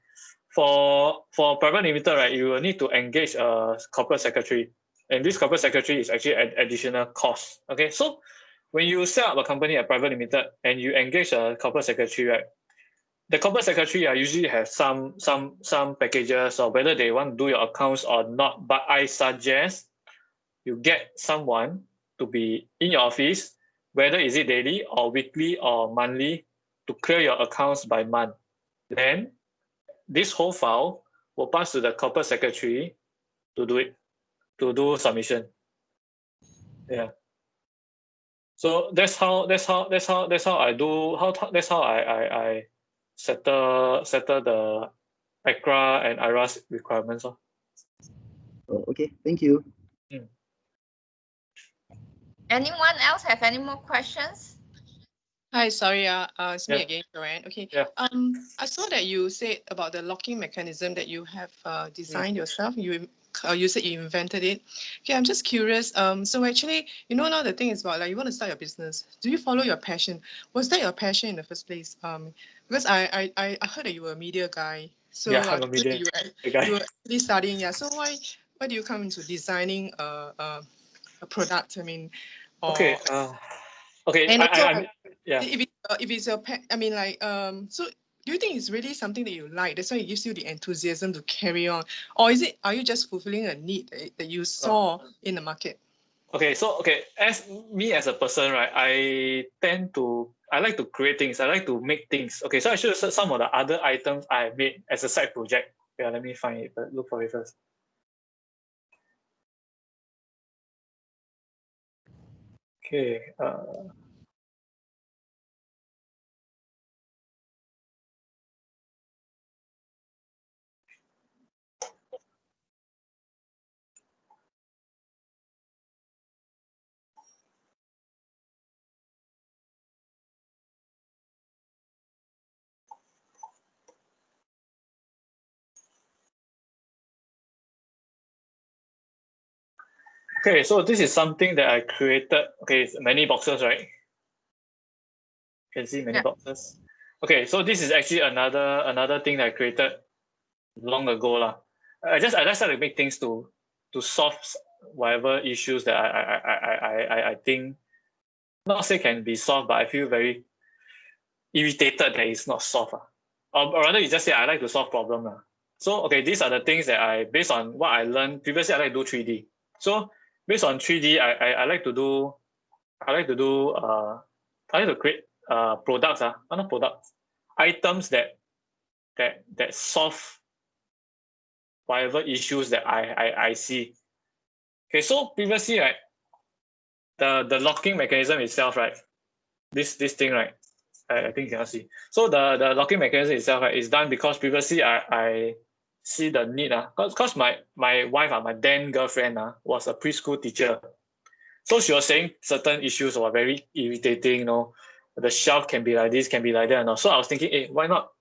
For private limited, right, you will need to engage a corporate secretary, and this corporate secretary is actually an additional cost. Okay. So when you set up a company at private limited and you engage a corporate secretary, right, the corporate secretary usually have some packages, or whether they want to do your accounts or not. But I suggest you get someone to be in your office, whether is it daily or weekly or monthly, to clear your accounts by month. Then this whole file will pass to the corporate secretary to do submission. Yeah. So that's how I do that's how I settle the ACRA and IRAS requirements. Oh, okay, thank you. Anyone else have any more questions? Hi, sorry, it's me Yeah. again, Joanne. Okay. Yeah. I saw that you said about the locking mechanism that you have designed yourself. You said you invented it. Okay, I'm just curious. So actually, now the thing is about like you want to start your business. Do you follow your passion? Was that your passion in the first place? Because I heard that you were a media guy. So Yeah, I'm a I heard that media you guy. were actually studying. Yeah. So why do you come into designing a product? I mean, Okay. or Okay. and also, Yeah. if it's your pet, I mean, like, so do you think it's really something that you like? That's why it gives you the enthusiasm to carry on, or are you just fulfilling a need that you saw in the market? Okay. So as me as a person, right, I like to create things. I like to make things. Okay. So I show you some of the other items I made as a side project. Yeah. Let me find it. Look for it first. Okay. Okay, so this is something that I created. Okay, it's many boxes, right? You can see many Yeah. boxes. Okay, so this is actually another thing that I created long ago lah. I just like to make things to solve whatever issues that I think not say can be solved, but I feel very irritated that it's not solved. Or rather, you just say I like to solve problem lah. So okay, these are the things that based on what I learned previously. I like to do 3D. So based on 3D, I like to do I like to do I like to create products not products, items that solve whatever issues that I see. Okay, so previously, right, the locking mechanism itself, right, this thing, right, I think you cannot see. So the locking mechanism itself, right, is done because previously I see the need because my wife my then girlfriend was a preschool teacher. So she was saying certain issues were very irritating, the shelf can be like this, can be like that. So I was thinking, hey, why not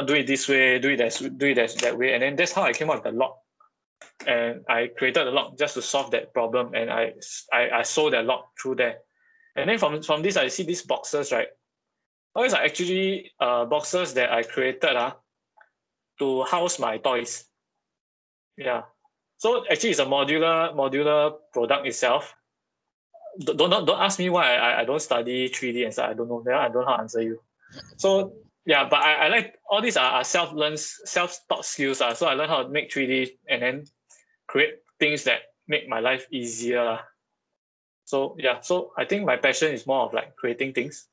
do it this way, do it that way, and then that's how I came up with the lock. And I created the lock just to solve that problem, and I sold that lock through there. And then from this, I see these boxes, right? These are actually boxes that I created to house my toys. Yeah. So actually, it's a modular product itself. Don't ask me why I don't study 3D and stuff. I don't know. I don't know how to answer you. So yeah, but I like all these are self-learned, self-taught skills. So I learned how to make 3D and then create things that make my life easier. So yeah, so I think my passion is more of like creating things.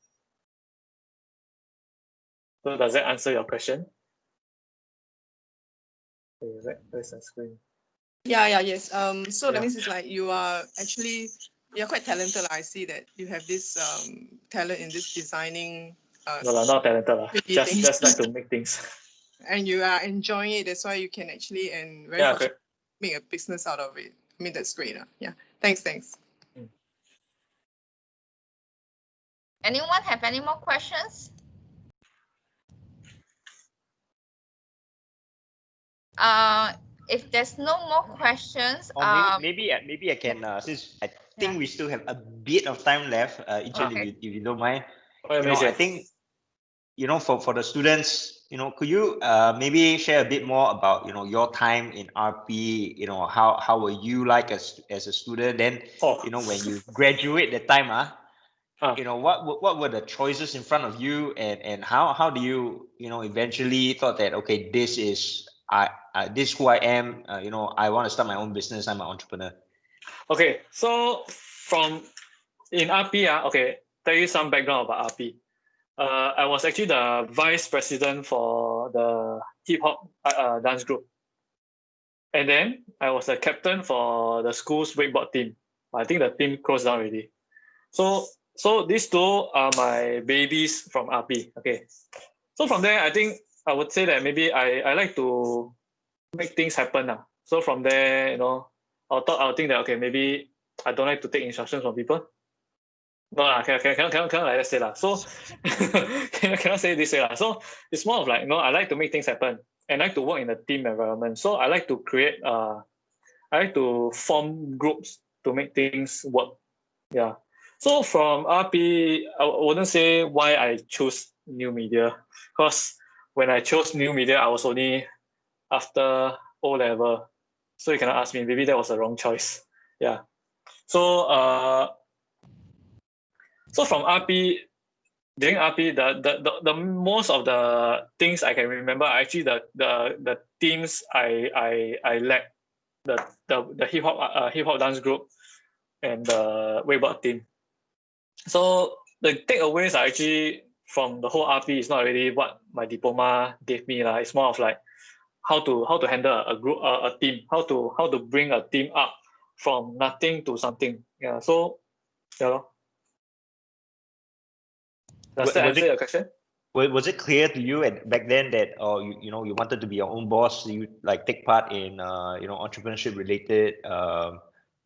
So does that answer your question? Okay, where's the screen? Yes. So Yeah. that means it's like you're quite talented. I see that you have this talent in this designing. No, not talented. things. Just like to make things. And you are enjoying it. That's why you can actually and very Yeah, fortunate make a business out of it. I mean, that's great. Yeah. Thanks. Anyone have any more questions? If there's no more questions, Or maybe I can since I think we still have a bit of time left, Yichen, if you don't mind. I think for the students, could you maybe share a bit more about your time in RP? How were you like as a student? Then when you graduate that time, what were the choices in front of you, and how do you eventually thought that okay, this is this who I am. I want to start my own business. I'm an entrepreneur. Okay, so from in RP, okay, tell you some background about RP. I was actually the vice president for the hip hop dance group, and then I was the captain for the school's wakeboard team. I think the team closed down already. So these two are my babies from RP. Okay, so from there, I think I would say that maybe I like to make things happen. So from there, I'll think that okay, maybe I don't like to take instructions from people. No, cannot like that say lah. So cannot say this way lah. So it's more of like, I like to make things happen and I like to work in a team environment. So I like to create I like to form groups to make things work. Yeah. So from RP, I wouldn't say why I choose new media, because when I chose new media, I was only after O level. So you cannot ask me, maybe that was the wrong choice. Yeah. So so from RP, during RP, the most of the things I can remember are actually the teams I led, the hip hop dance group and the wakeboard team. So the takeaways are actually from the whole RP is not really what my diploma gave me lah. It's more of like how to handle a group, a team, how to bring a team up from nothing to something. Yeah. So yeah. Lor. Does that answer your question? Was it clear to you back then that you wanted to be your own boss? You like take part in entrepreneurship related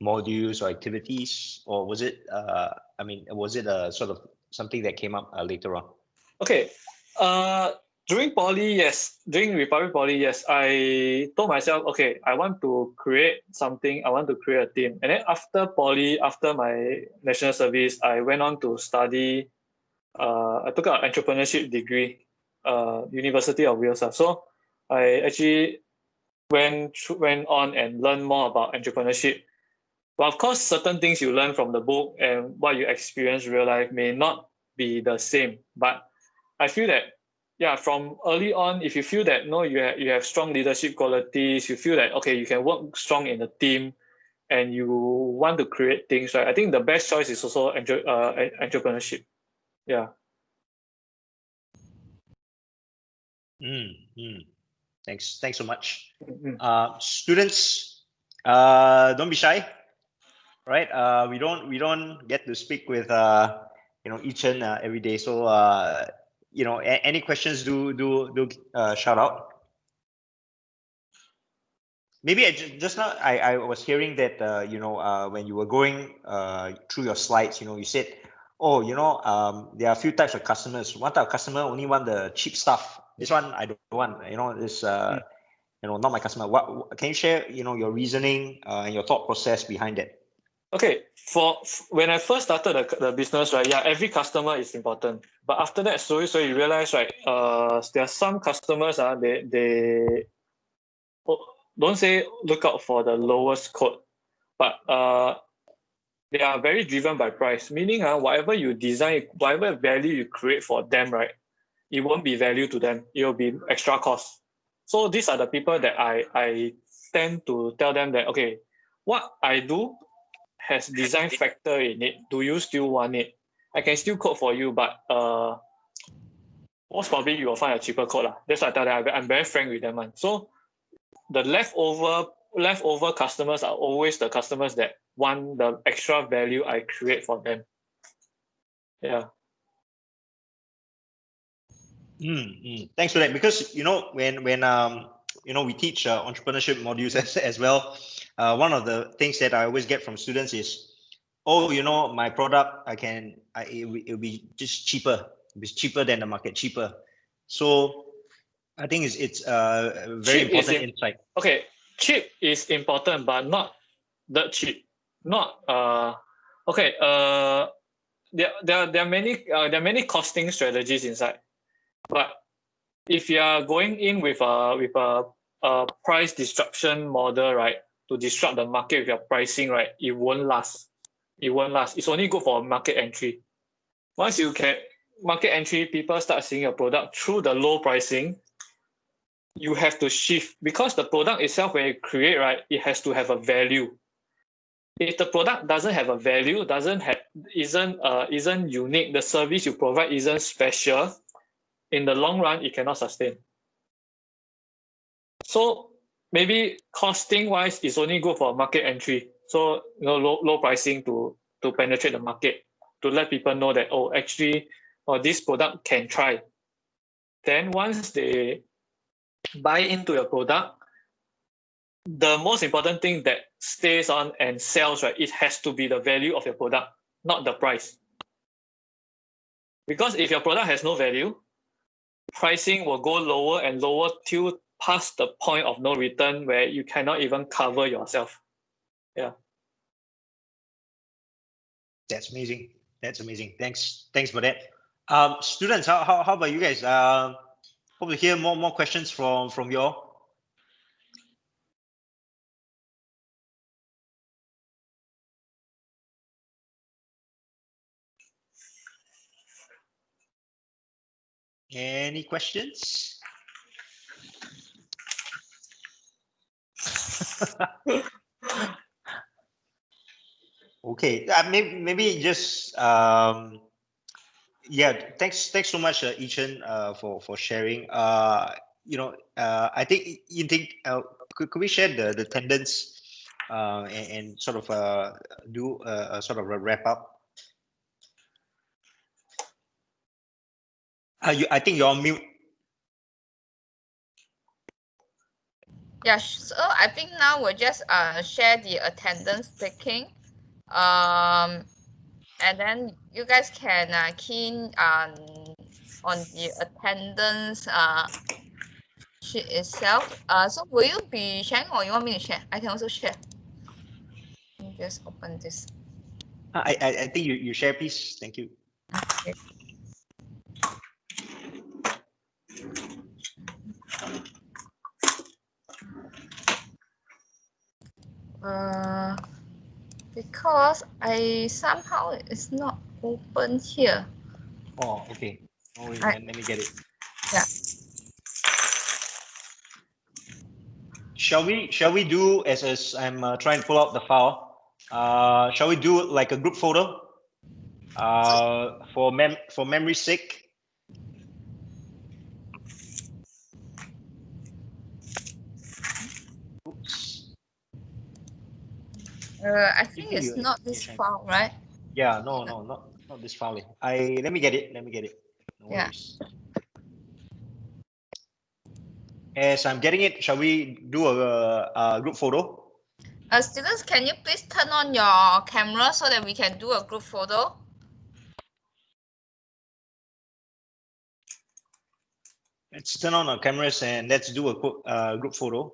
modules or activities, or was it was it sort of something that came up later on? Okay. During poly, yes. During Republic Poly, yes. I told myself, okay, I want to create something. I want to create a team. And then after poly, after my national service, I went on to study. I took an entrepreneurship degree, University of Wales. So I actually went on and learned more about entrepreneurship. But of course, certain things you learn from the book and what you experience in real life may not be the same. But I feel that, yeah, from early on, if you feel that you have strong leadership qualities, you feel that okay, you can work strong in a team, and you want to create things, right? I think the best choice is also entrepreneurship. Yeah. Thanks so much. Mm-hmm. Students, don't be shy, right? We don't get to speak with Yichen every day. So any questions, do shout out. Maybe just now I was hearing that when you were going through your slides, you said, there are a few types of customers. One type of customer only want the cheap stuff. This one I don't want. This not my customer. What can you share? Your reasoning and your thought process behind that. Okay, for when I first started the business, right? Yeah, every customer is important. But after that, slowly you realize, right? There are some customers, they don't say look out for the lowest quote, but they are very driven by price. Meaning, whatever you design, whatever value you create for them, right? It won't be value to them. It will be extra cost. So these are the people that I tend to tell them that, okay, what I do has design factor in it. Do you still want it? I can still code for you, but most probably you will find a cheaper code lah. That's why I tell them I'm very frank with them. So the leftover customers are always the customers that want the extra value I create for them. Yeah. Thanks for that, because when we teach entrepreneurship modules as well, one of the things that I always get from students is, my product it'll be just cheaper. It's cheaper than the market, cheaper. So I think it's a very important insight. Okay, cheap is important, but not that cheap. Not okay. There are many costing strategies inside. But if you are going in with a price disruption model, right, to disrupt the market with your pricing, right, it won't last. It won't last. It's only good for market entry. Once you can market entry, people start seeing your product through the low pricing. You have to shift, because the product itself, when you create, right, it has to have a value. If the product doesn't have a value, isn't unique, the service you provide isn't special, in the long run, it cannot sustain. So maybe costing wise is only good for market entry. So low pricing to penetrate the market, to let people know that actually this product can try. Then once they buy into your product, the most important thing that stays on and sells, right, it has to be the value of your product, not the price. Because if your product has no value, pricing will go lower and lower till past the point of no return where you cannot even cover yourself. Yeah. That's amazing. That's amazing. Thanks for that. Students, how about you guys? Hope to hear more questions from you all. Any questions? Okay, maybe just yeah. Thanks so much, Yichen, for sharing. I think could we share the attendance and sort of do a sort of a wrap up? I think you're on mute. Yeah, so I think now we'll just share the attendance taking. And then you guys can key in on the attendance sheet itself. So will you be sharing or you want me to share? I can also share. Let me just open this. I think you share, please. Thank you. Okay. Because I somehow it's not open here. Oh, okay. No worries, Right. let me get it. Yeah. Shall we do as I'm trying to pull out the file? Shall we do like a group photo? For memory's sake. Oops. I think it's not this file, right? Yeah, no, not this file. Let me get it. No Yeah. worries. As I'm getting it, shall we do a group photo? Students, can you please turn on your camera so that we can do a group photo? Let's turn on our cameras and let's do a group photo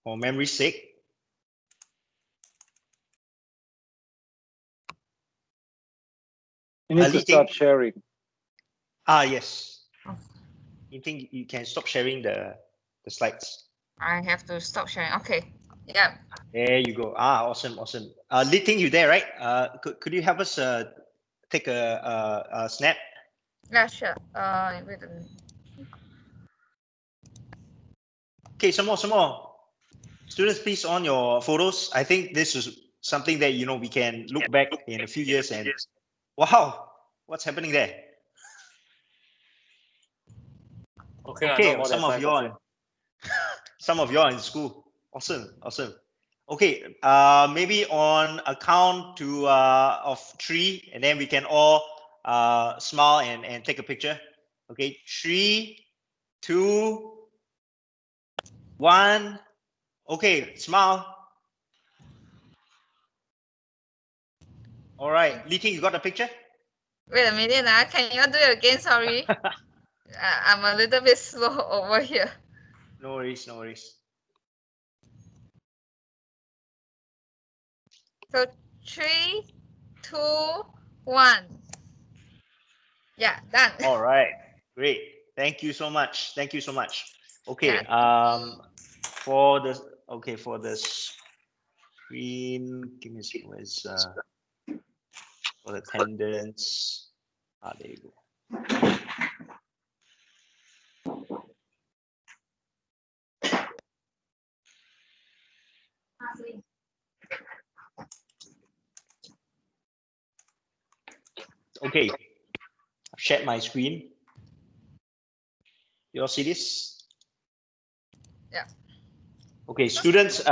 for memory's sake. You need to stop sharing. Yes. Oh. You think you can stop sharing the slides? I have to stop sharing. Okay. Yeah. There you go. Awesome. Li Ting, you there, right? Could you help us take a snap? Yeah, sure. Wait a minute. Okay, some more. Students, please on your photos. I think this is something that we can look back in a few years and wow, what's happening there? Okay, some of you are in school. Awesome. Okay, maybe on a count to of 3, and then we can all smile and take a picture. Okay, 3, 2, 1. Okay, smile. All right, Li Ting, you got the picture? Wait a minute, can you do it again? Sorry. I'm a little bit slow over here. No worries. So 3, 2, 1. Yeah, done. All right, great. Thank you so much. Okay, Yeah. for the screen, give me a second. Where's for the attendance? There you go. Okay, I've shared my screen. You all see this? Yeah. Okay, students.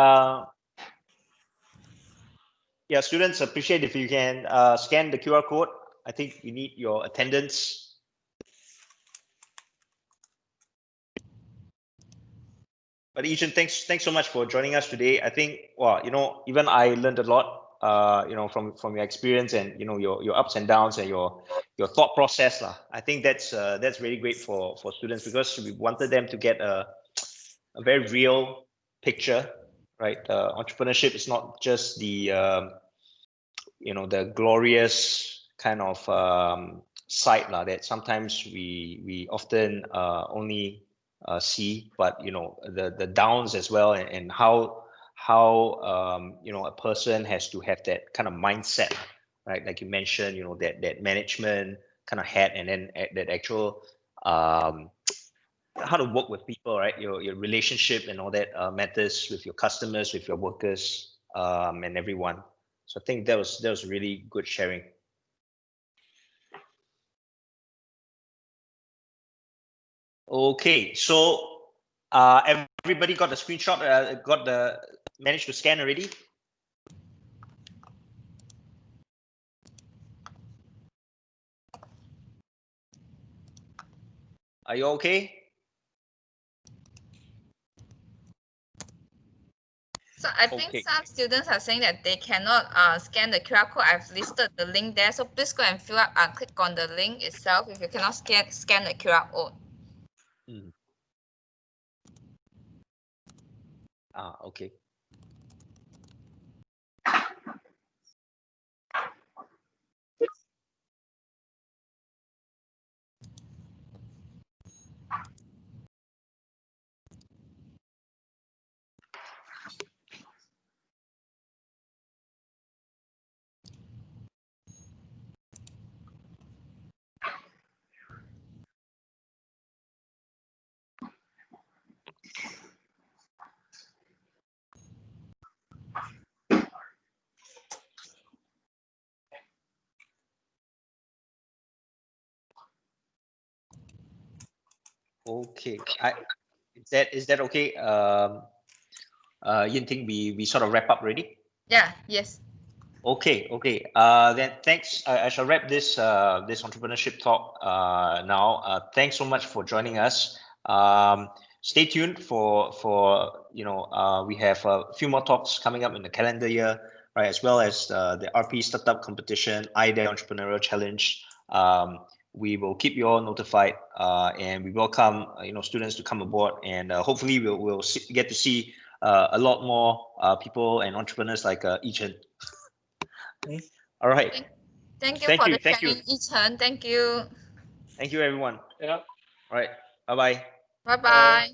Yeah, students, appreciate if you can scan the QR code. I think we need your attendance. But Yichen, thanks so much for joining us today. I think, wow, even I learned a lot. from your experience and your ups and downs and your thought process lah. I think that's really great for students, because we wanted them to get a very real picture, right? Entrepreneurship is not just the the glorious kind of side lah, that sometimes we often only see, but the downs as well, and how a person has to have that kind of mindset, right? Like you mentioned, that management kind of hat, and then that actual how to work with people, right? Your relationship and all that matters with your customers, with your workers, and everyone. So I think that was really good sharing. Okay, so everybody got the screenshot, managed to scan already? Are you okay? So I think some students are saying that they cannot scan the QR code. I've listed the link there. So please go and fill up and click on the link itself if you cannot scan the QR code. Okay. Okay, is that okay? Yichen, we sort of wrap up already? Yeah, yes. Okay. Then thanks. I shall wrap this this entrepreneurship talk now. Thanks so much for joining us. Stay tuned for we have a few more talks coming up in the calendar year, right? As well as the RP Startup Competition, IDEA Entrepreneurial Challenge. We will keep you all notified, and we welcome students to come aboard, and hopefully we'll get to see a lot more people and entrepreneurs like Yichen. All right. Thank you for the sharing, Yichen. Thank you. Thank you, everyone. Yeah. All right. Bye-bye. Bye-bye.